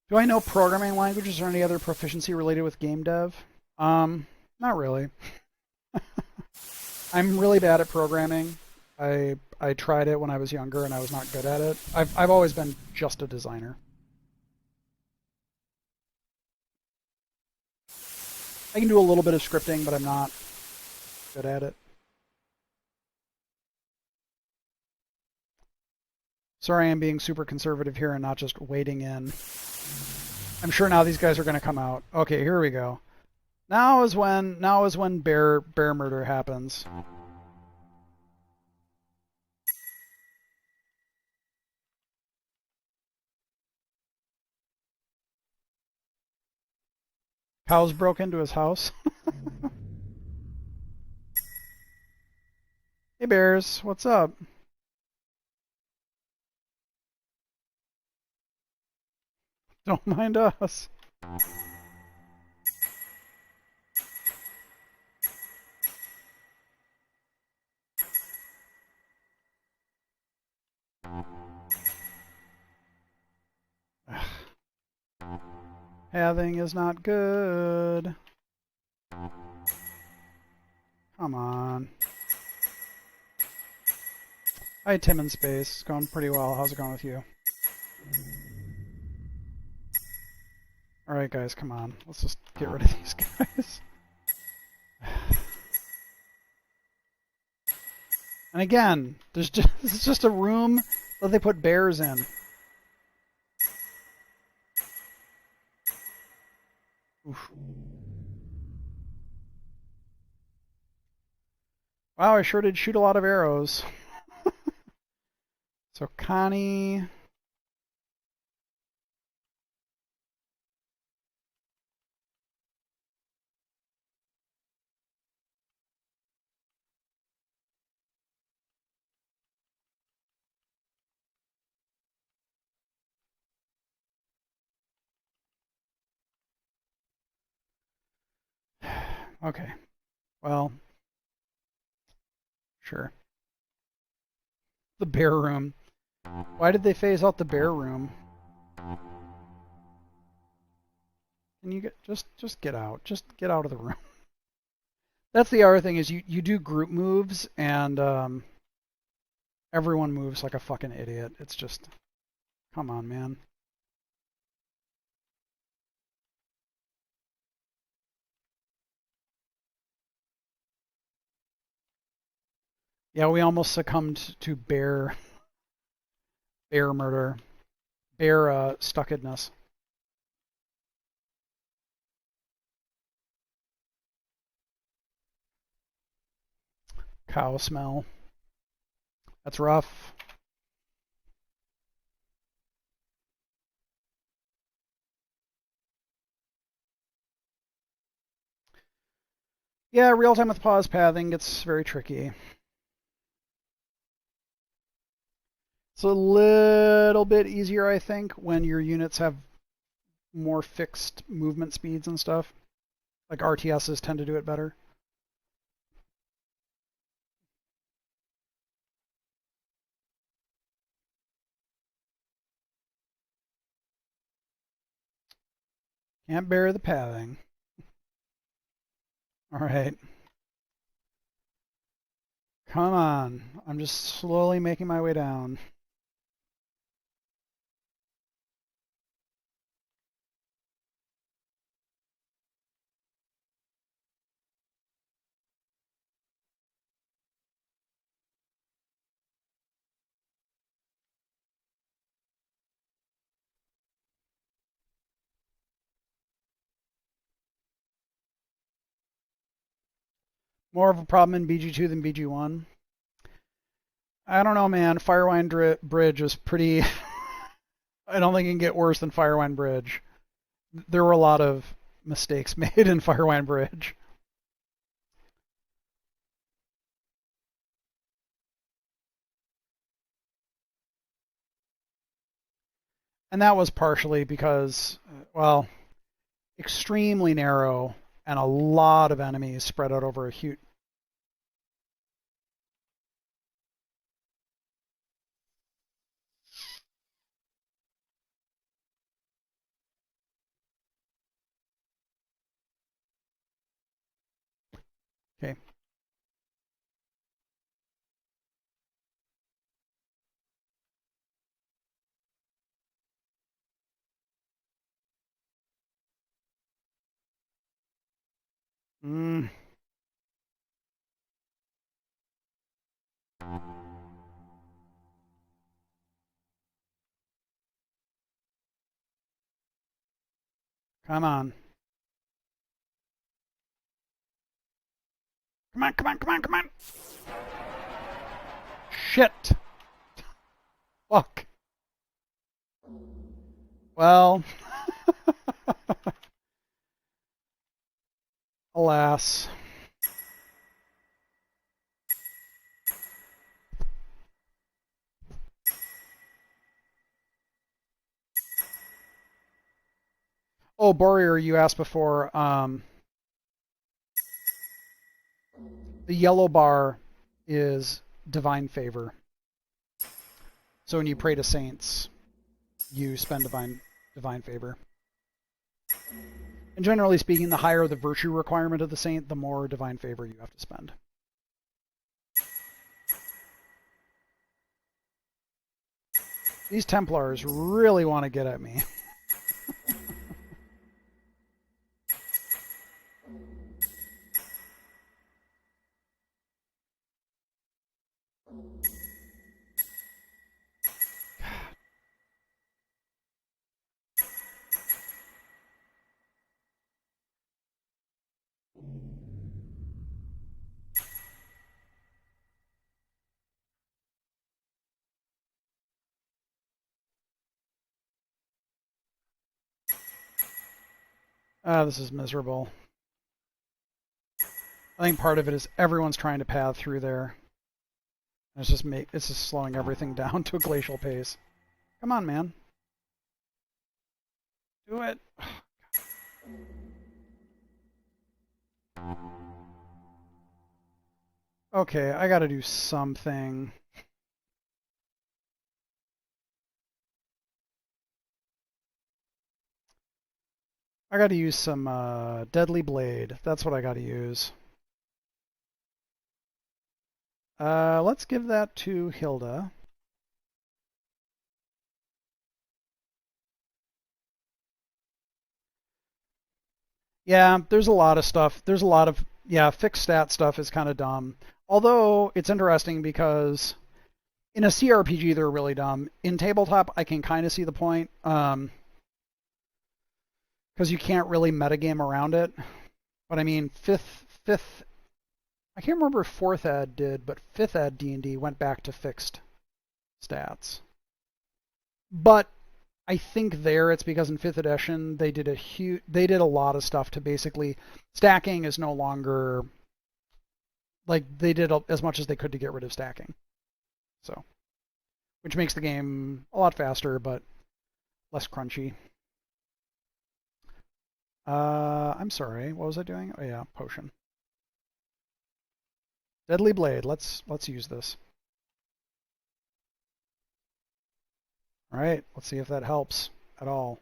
Do I know programming languages or any other proficiency related with game dev? Not really. I'm really bad at programming. I tried it when I was younger and I was not good at it. I've always been just a designer. I can do a little bit of scripting, but I'm not good at it. Sorry, I'm being super conservative here and not just wading in. I'm sure now these guys are going to come out. Okay, here we go. Now is when bear murder happens. Cows broke into his house. Hey bears, what's up? Don't mind us. Having is not good. Come on. Hi, Tim in space. It's going pretty well. How's it going with you? Alright, guys, come on. Let's just get rid of these guys. And again, this is just a room that they put bears in. Oof. Wow, I sure did shoot a lot of arrows. So Connie... Okay. Well, sure. The bear room. Why did they phase out the bear room? Can you just get out? Just get out of the room. That's the other thing is you do group moves and everyone moves like a fucking idiot. It's just, come on, man. Yeah, we almost succumbed to bear murder, bear stuckedness. Cow smell. That's rough. Yeah, real time with pause pathing gets very tricky. It's a little bit easier, I think, when your units have more fixed movement speeds and stuff. Like RTSs tend to do it better. Can't bear the pathing. All right. Come on. I'm just slowly making my way down. More of a problem in BG2 than BG1. I don't know, man. Firewine Bridge is pretty... I don't think it can get worse than Firewine Bridge. There were a lot of mistakes made in Firewine Bridge. And that was partially because, well, extremely narrow and a lot of enemies spread out over a huge... Okay. Mm. Come on. Come on, come on, come on, come on! Shit! Fuck. Well... Alas. Oh, Borrier, you asked before. The yellow bar is divine favor. So when you pray to saints, you spend divine favor. And generally speaking, the higher the virtue requirement of the saint, the more divine favor you have to spend. These Templars really want to get at me. This is miserable. I think part of it is everyone's trying to path through there. It's just slowing everything down to a glacial pace. Come on, man. Do it. Okay, I gotta do something. I gotta use some Deadly Blade. That's what I gotta use. Let's give that to Hilda. Yeah, there's a lot of stuff. There's a lot of, yeah, fixed stat stuff is kind of dumb. Although it's interesting because in a CRPG they're really dumb. In tabletop I can kind of see the point, because you can't really metagame around it. But I mean, fifth, I can't remember if fourth ed did, but fifth ed D&D went back to fixed stats. But I think there it's because in 5th edition they did a lot of stuff to basically stacking is no longer, like, they did as much as they could to get rid of stacking. So, which makes the game a lot faster but less crunchy. I'm sorry, what was I doing? Oh yeah, potion. Deadly Blade, let's use this. All right, let's see if that helps at all.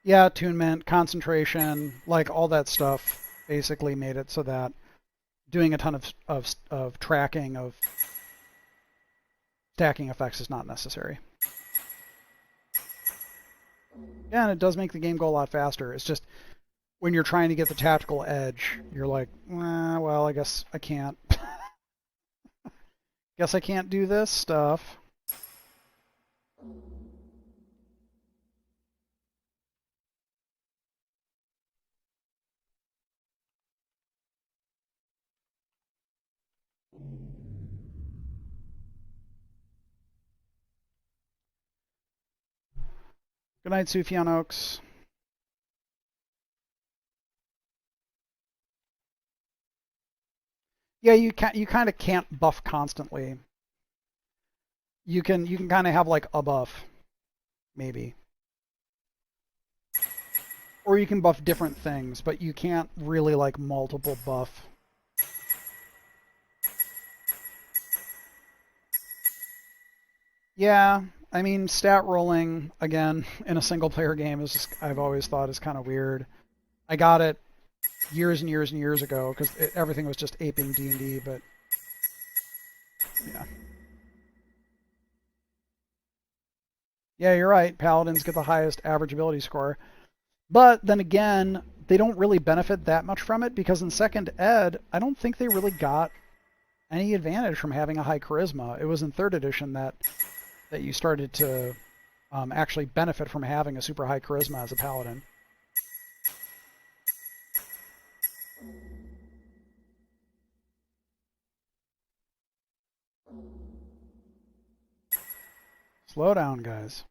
Yeah, attunement, concentration, like all that stuff basically made it so that doing a ton of tracking of stacking effects is not necessary. Yeah, and it does make the game go a lot faster. It's just when you're trying to get the tactical edge, you're like, well, I guess I can't. Guess I can't do this stuff. Good night, Sufjan Oaks. Yeah, you kind of can't buff constantly. You can kind of have like a buff, maybe. Or you can buff different things, but you can't really like multiple buff. Yeah, I mean, stat rolling, again, in a single player game is just, I've always thought is kind of weird. I got it years and years and years ago because everything was just aping D&D, but yeah. Yeah, you're right. Paladins get the highest average ability score. But then again, they don't really benefit that much from it because in second ed, I don't think they really got any advantage from having a high charisma. It was in third edition that you started to actually benefit from having a super high charisma as a paladin. Slow down, guys.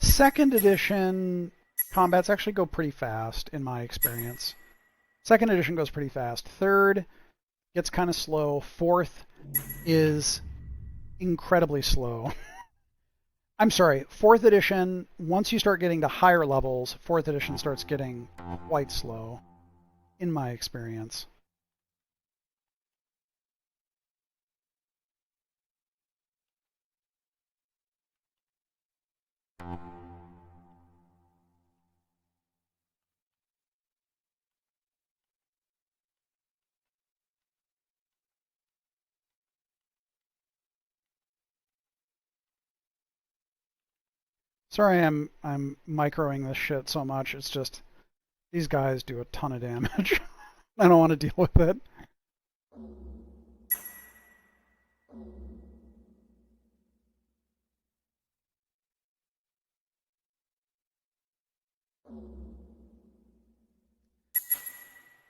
Second edition combats actually go pretty fast, in my experience. Second edition goes pretty fast. Third gets kind of slow. Fourth is incredibly slow. I'm sorry, fourth edition, once you start getting to higher levels, fourth edition starts getting quite slow, in my experience. Sorry I'm microing this shit so much. It's just these guys do a ton of damage. I don't want to deal with it.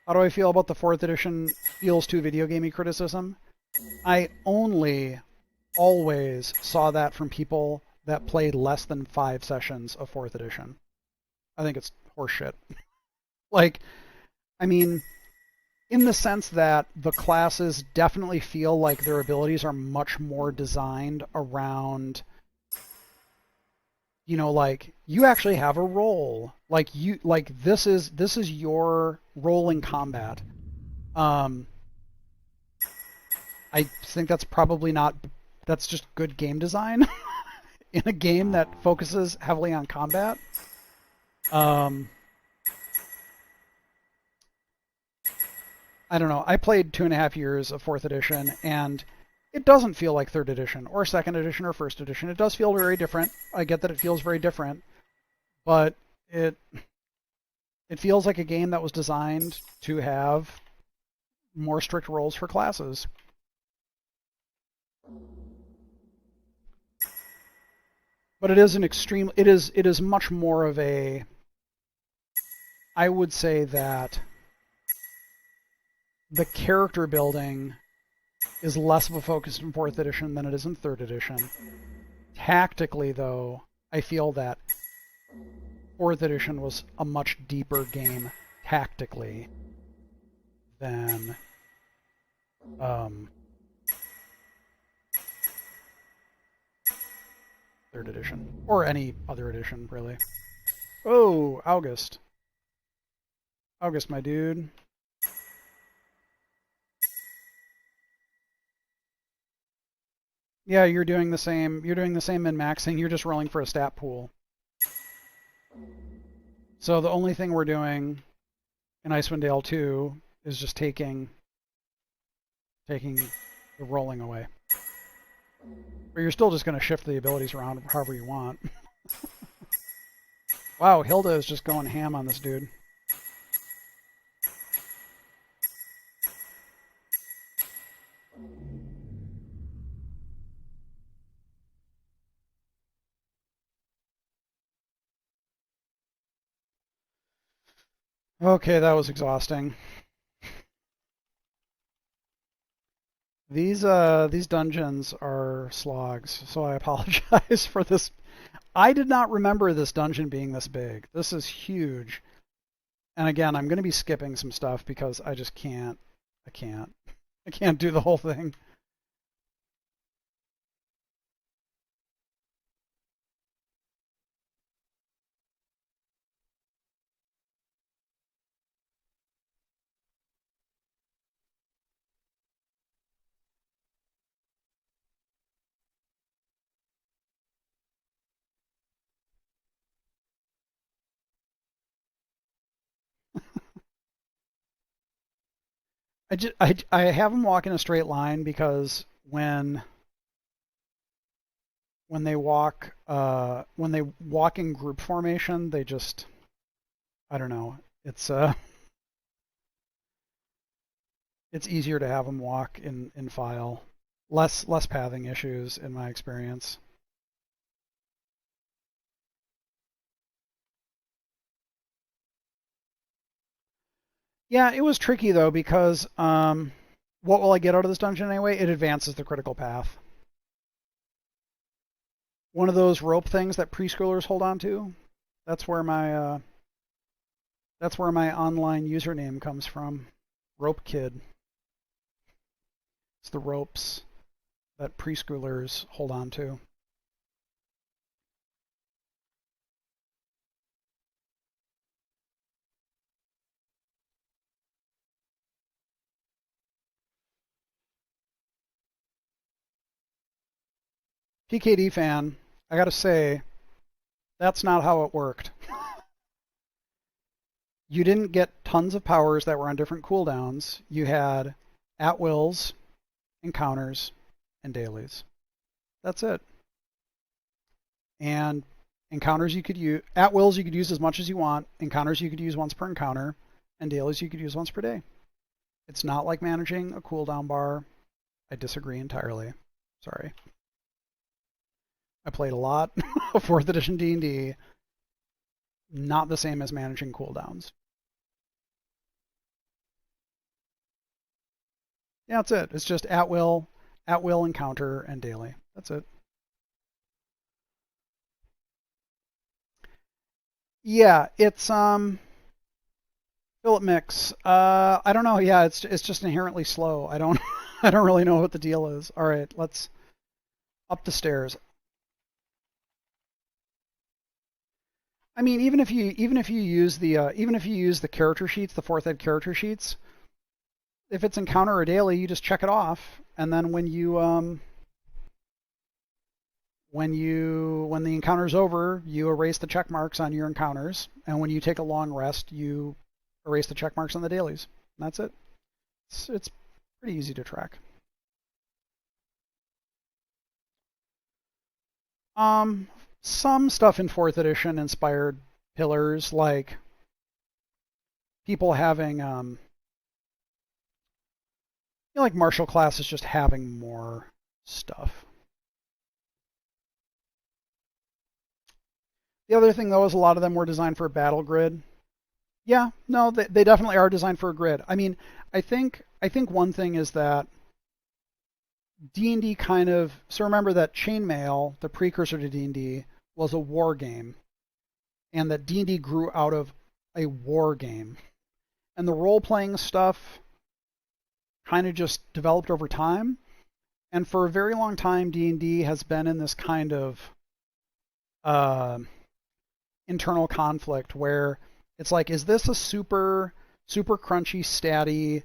How do I feel about the fourth edition feels too video gamey criticism? I only always saw that from people that played less than 5 sessions of fourth edition. I think it's horseshit. Like, I mean, in the sense that the classes definitely feel like their abilities are much more designed around, you know, like you actually have a role. Like this is your role in combat. I think that's probably not, that's just good game design in a game that focuses heavily on combat. I don't know. I played 2.5 years of 4th edition, and it doesn't feel like 3rd edition or 2nd edition or 1st edition. It does feel very different. I get that it feels very different, but it feels like a game that was designed to have more strict roles for classes. But it is an extreme. It is much more of a. I would say that the character building is less of a focus in 4th edition than it is in 3rd edition. Tactically, though, I feel that 4th edition was a much deeper game tactically than 3rd edition, or any other edition, really. Oh, August. August, my dude. Yeah, you're doing the same. You're doing the same min-maxing. You're just rolling for a stat pool. So the only thing we're doing in Icewind Dale 2 is just taking the rolling away. But you're still just going to shift the abilities around however you want. Wow, Hilda is just going ham on this dude. Okay, that was exhausting. These dungeons are slogs, so I apologize for this. I did not remember this dungeon being this big. This is huge. And again, I'm going to be skipping some stuff because I just can't. I can't do the whole thing. I have them walk in a straight line because when they walk in group formation, they just, I don't know. It's easier to have them walk in file. Less pathing issues in my experience. Yeah, it was tricky though because what will I get out of this dungeon anyway? It advances the critical path. One of those rope things that preschoolers hold on to. That's where my online username comes from. Rope Kid. It's the ropes that preschoolers hold on to. PKD fan, I gotta say, that's not how it worked. You didn't get tons of powers that were on different cooldowns. You had at-wills, encounters, and dailies. That's it. And encounters you could use, at-wills you could use as much as you want, encounters you could use once per encounter, and dailies you could use once per day. It's not like managing a cooldown bar. I disagree entirely. Sorry. I played a lot of 4th edition D&D. Not the same as managing cooldowns. Yeah, that's it. It's just at-will encounter, and daily. That's it. Yeah, it's Philip Mix. I don't know. Yeah, it's just inherently slow. I don't I don't really know what the deal is. All right, let's up the stairs. I mean, even if you use the character sheets, the 4th ed character sheets, if it's encounter or daily, you just check it off, and then when the encounter's over, you erase the check marks on your encounters, and when you take a long rest, you erase the check marks on the dailies. And that's it. It's pretty easy to track. Some stuff in 4th edition inspired pillars, like people having like martial classes just having more stuff. The other thing though is a lot of them were designed for a battle grid. Yeah, no, they definitely are designed for a grid. I mean, I think one thing is that D&D kind of, so remember that Chainmail, the precursor to D&D, was a war game, and that D&D grew out of a war game. And the role-playing stuff kind of just developed over time. And for a very long time, D&D has been in this kind of uh, internal conflict where it's like, is this a super crunchy, statty,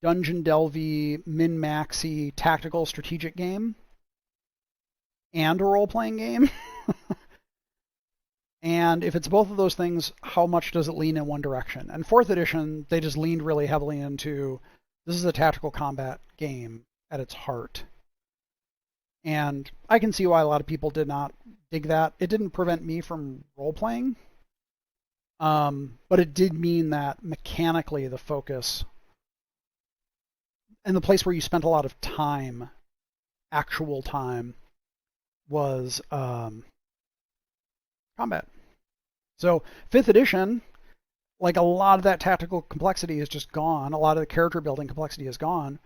dungeon delvey, min-maxy, tactical strategic game and a role-playing game? And if it's both of those things, how much does it lean in one direction? And 4th edition, they just leaned really heavily into, this is a tactical combat game at its heart. And I can see why a lot of people did not dig that. It didn't prevent me from role-playing, but it did mean that mechanically the focus and the place where you spent a lot of time, actual time, was combat. So 5th edition, like a lot of that tactical complexity is just gone. A lot of the character building complexity is gone,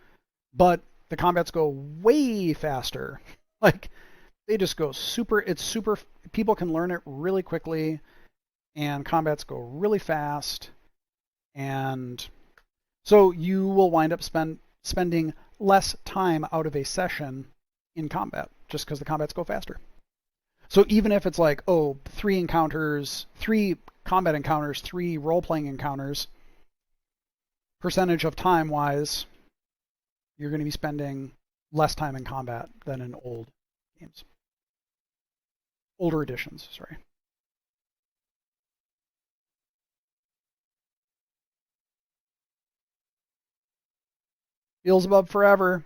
but the combats go way faster. Like they just go super. It's super. People can learn it really quickly, and combats go really fast, and so you will wind up spending less time out of a session in combat just because the combats go faster. So even if it's like, oh, 3 encounters, 3 combat encounters, 3 role-playing encounters, percentage of time wise, you're going to be spending less time in combat than in old games. Older editions, sorry. Beelzebub forever.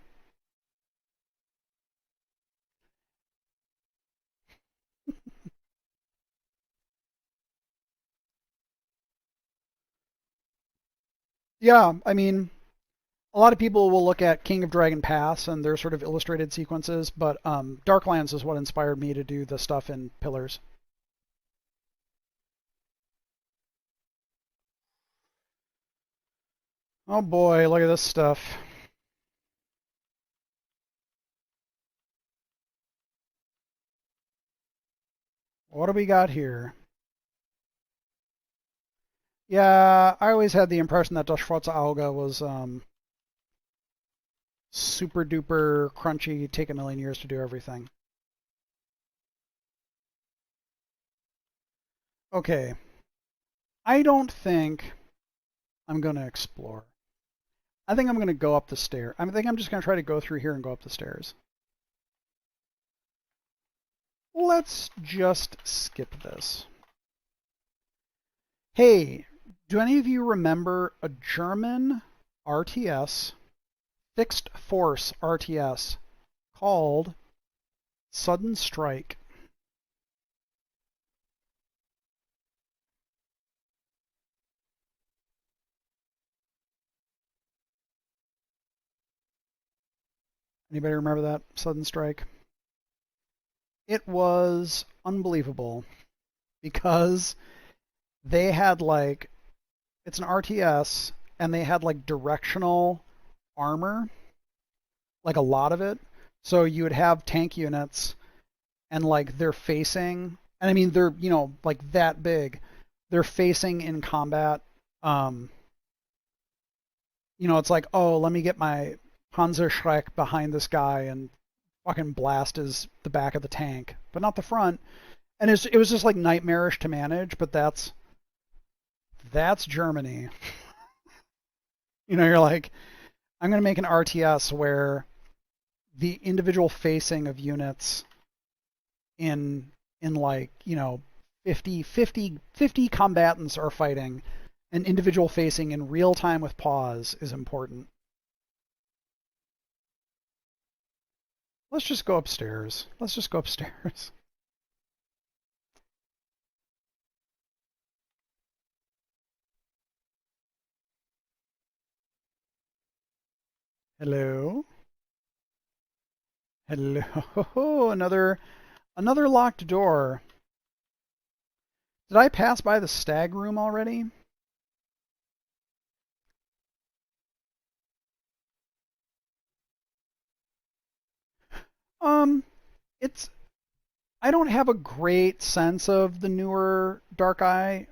Yeah, I mean, a lot of people will look at King of Dragon Pass and their sort of illustrated sequences, but Darklands is what inspired me to do the stuff in Pillars. Oh boy, look at this stuff. What do we got here? Yeah, I always had the impression that Das Schwarze Auge was super duper crunchy, take a million years to do everything. Okay, I don't think I'm going to explore. I think I'm going to go up the stairs. I think I'm just going to try to go through here and go up the stairs. Let's just skip this. Hey, do any of you remember a German RTS, fixed force RTS, called Sudden Strike? Anybody remember that Sudden Strike? It was unbelievable because they had like, it's an RTS and they had like directional armor, like a lot of it. So you would have tank units and like they're facing, and I mean they're, you know, like that big. They're facing in combat. Um, you know, it's like, oh, let me get my Panzerschreck behind this guy and fucking blast the back of the tank, but not the front. And it was just like nightmarish to manage. But that's Germany. You know, you're like, I'm gonna make an RTS where the individual facing of units in like, you know, 50 combatants are fighting, and individual facing in real time with pause is important. Let's just go upstairs. Let's just go upstairs. Hello. Hello. Another locked door. Did I pass by the stag room already? Um, it's I don't have a great sense of the newer Dark Eye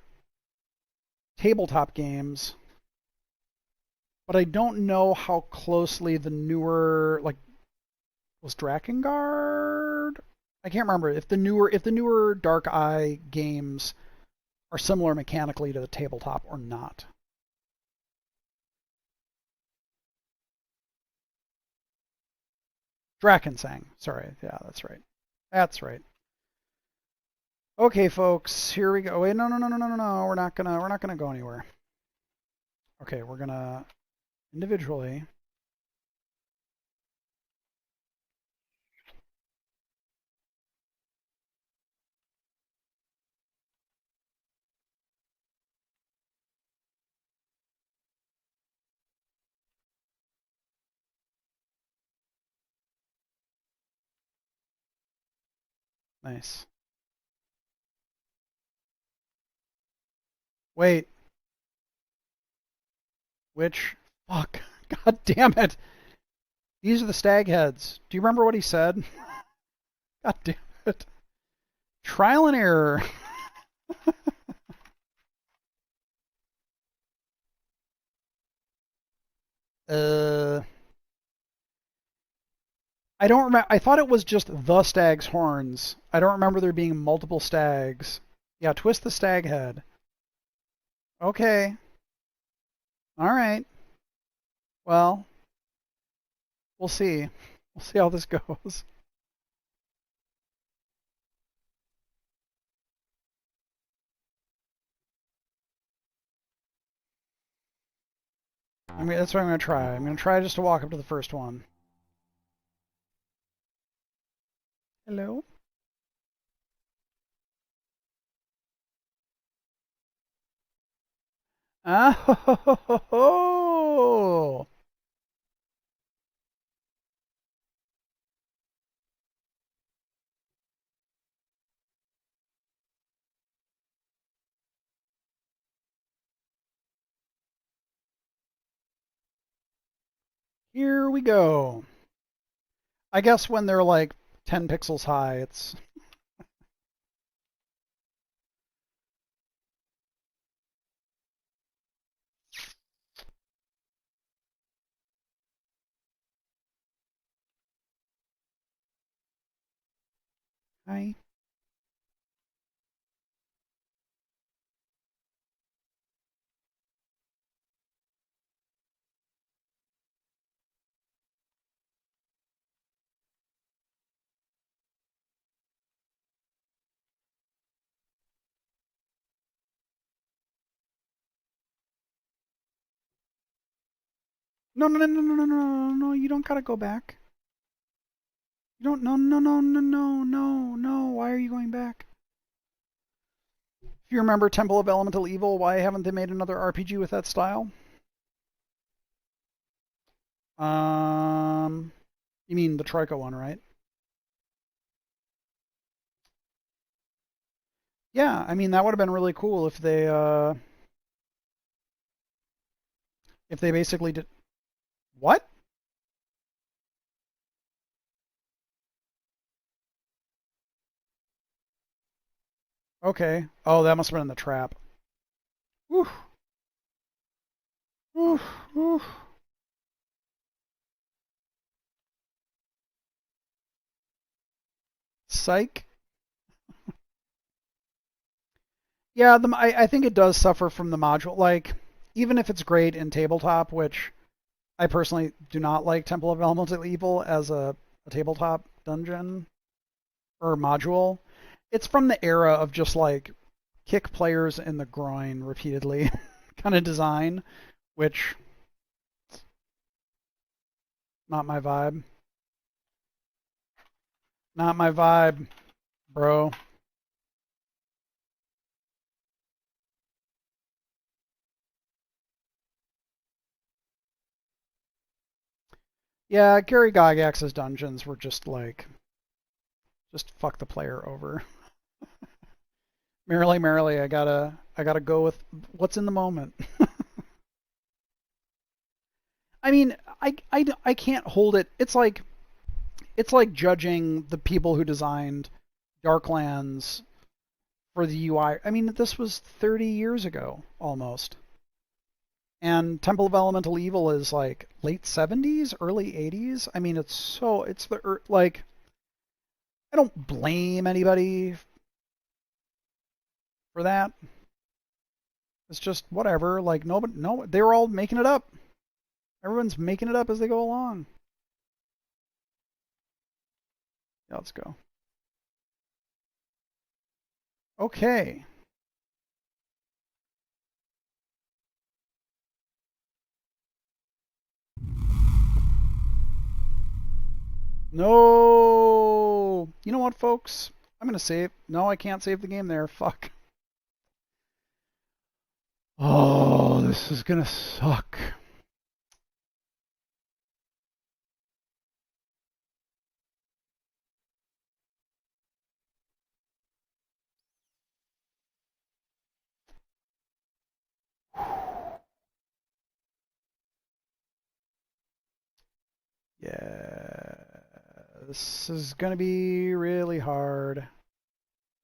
tabletop games, but I don't know how closely the newer, like, was Drakengard? I can't remember if the newer Dark Eye games are similar mechanically to the tabletop or not. Drakensang. Sorry. Yeah, that's right. That's right. Okay, folks, here we go. Wait, no. We're not gonna go anywhere. Okay, we're gonna individually. Nice. Wait, which? Fuck. God damn it. These are the stag heads. Do you remember what he said? God damn it. Trial and error. uh, I don't remember. I thought it was just the stag's horns. I don't remember there being multiple stags. Yeah, twist the stag head. Okay. All right. Well, we'll see. We'll see how this goes. I mean, that's what I'm gonna try. I'm gonna try just to walk up to the first one. Hello. Ah, ho, ho, ho, ho. Here we go. I guess when they're like 10 pixels high, it's... Hi. No, no, no, no, no, no, no, no, you don't gotta go back. You don't, no, no, no, no, no, no, no, why are you going back? If you remember Temple of Elemental Evil, why haven't they made another RPG with that style? You mean the Troika one, right? Yeah, I mean that would have been really cool if they basically did what? Okay. Oh, that must have been in the trap. Whew. Whew. Whew. Psych. Yeah, I think it does suffer from the module. Like, even if it's great in tabletop, which I personally do not like Temple of Elemental Evil as a tabletop dungeon or module, it's from the era of just like kick players in the groin repeatedly kind of design, which not my vibe. Not my vibe, bro. Yeah, Gary Gygax's dungeons were just like, just fuck the player over. Merrily, merrily, I gotta go with what's in the moment. I mean, I can't hold it. It's like judging the people who designed Darklands for the UI. I mean, this was 30 years ago almost. And Temple of Elemental Evil is like late 70s, early 80s. I mean, it's the like I don't blame anybody for that. It's just whatever. Like nobody, no, they were all making it up. Everyone's making it up as they go along. Yeah, let's go. Okay. No. You know what, folks? I'm gonna save. No, I can't save the game there. Fuck. Oh, this is gonna suck. Yeah, this is gonna be really hard.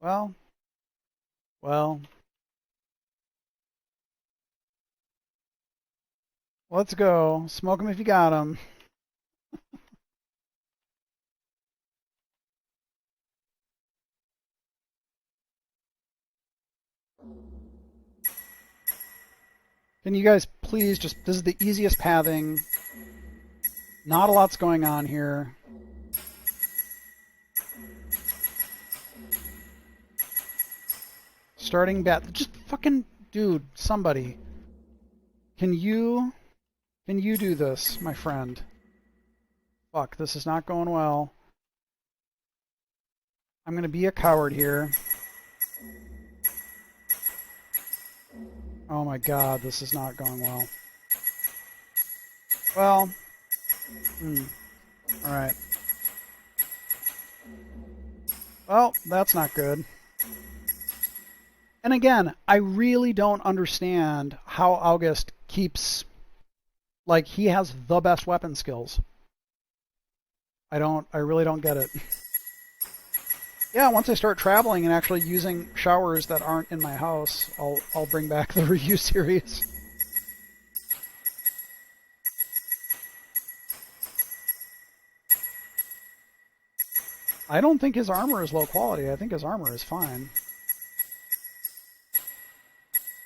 Well, well, let's go. Smoke 'em if you got 'em. Can you guys please just, this is the easiest pathing. Not a lot's going on here. Starting bat, just fucking, dude, somebody. Can you, can you do this, my friend? Fuck, this is not going well. I'm gonna be a coward here. Oh my god, this is not going well. Well, alright. Well, that's not good. And again, I really don't understand how August keeps Like, he has the best weapon skills. I really don't get it. Yeah, once I start traveling and actually using showers that aren't in my house, I'll bring back the review series. I don't think his armor is low quality. I think his armor is fine.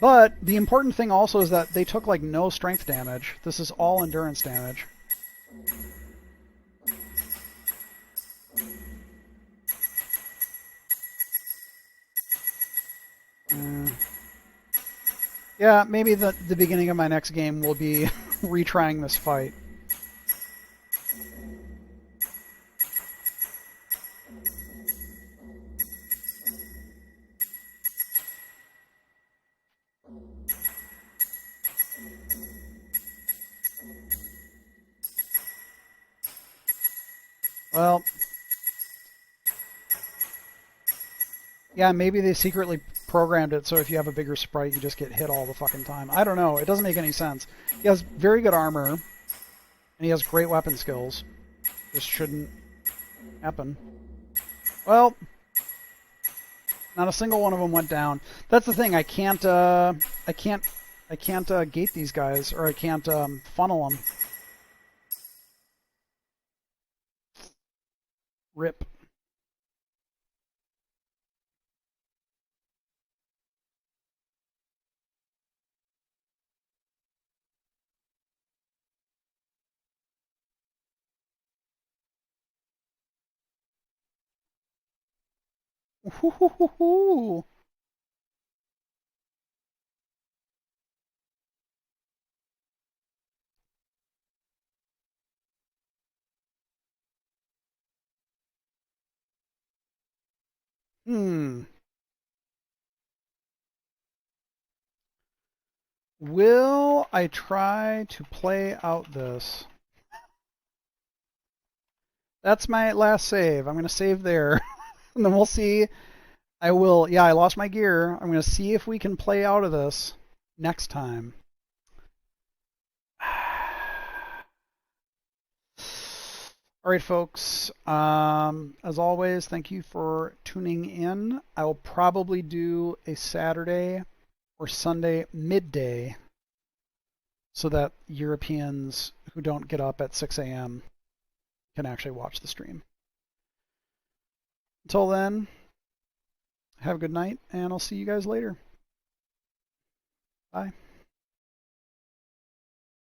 But the important thing also is that they took like no strength damage. This is all endurance damage. Yeah, maybe the beginning of my next game will be retrying this fight. Well, yeah, maybe they secretly programmed it so if you have a bigger sprite, you just get hit all the fucking time. I don't know. It doesn't make any sense. He has very good armor, and he has great weapon skills. This shouldn't happen. Well, not a single one of them went down. That's the thing. I can't gate these guys, or I can't funnel them. Rip. Ooh. Will I try to play out this? That's my last save. I'm going to save there. And then we'll see. I will. Yeah, I lost my gear. I'm going to see if we can play out of this next time. All right, folks. As always, thank you for tuning in. I will probably do a Saturday or Sunday midday so that Europeans who don't get up at 6 a.m. can actually watch the stream. Until then, have a good night, and I'll see you guys later. Bye.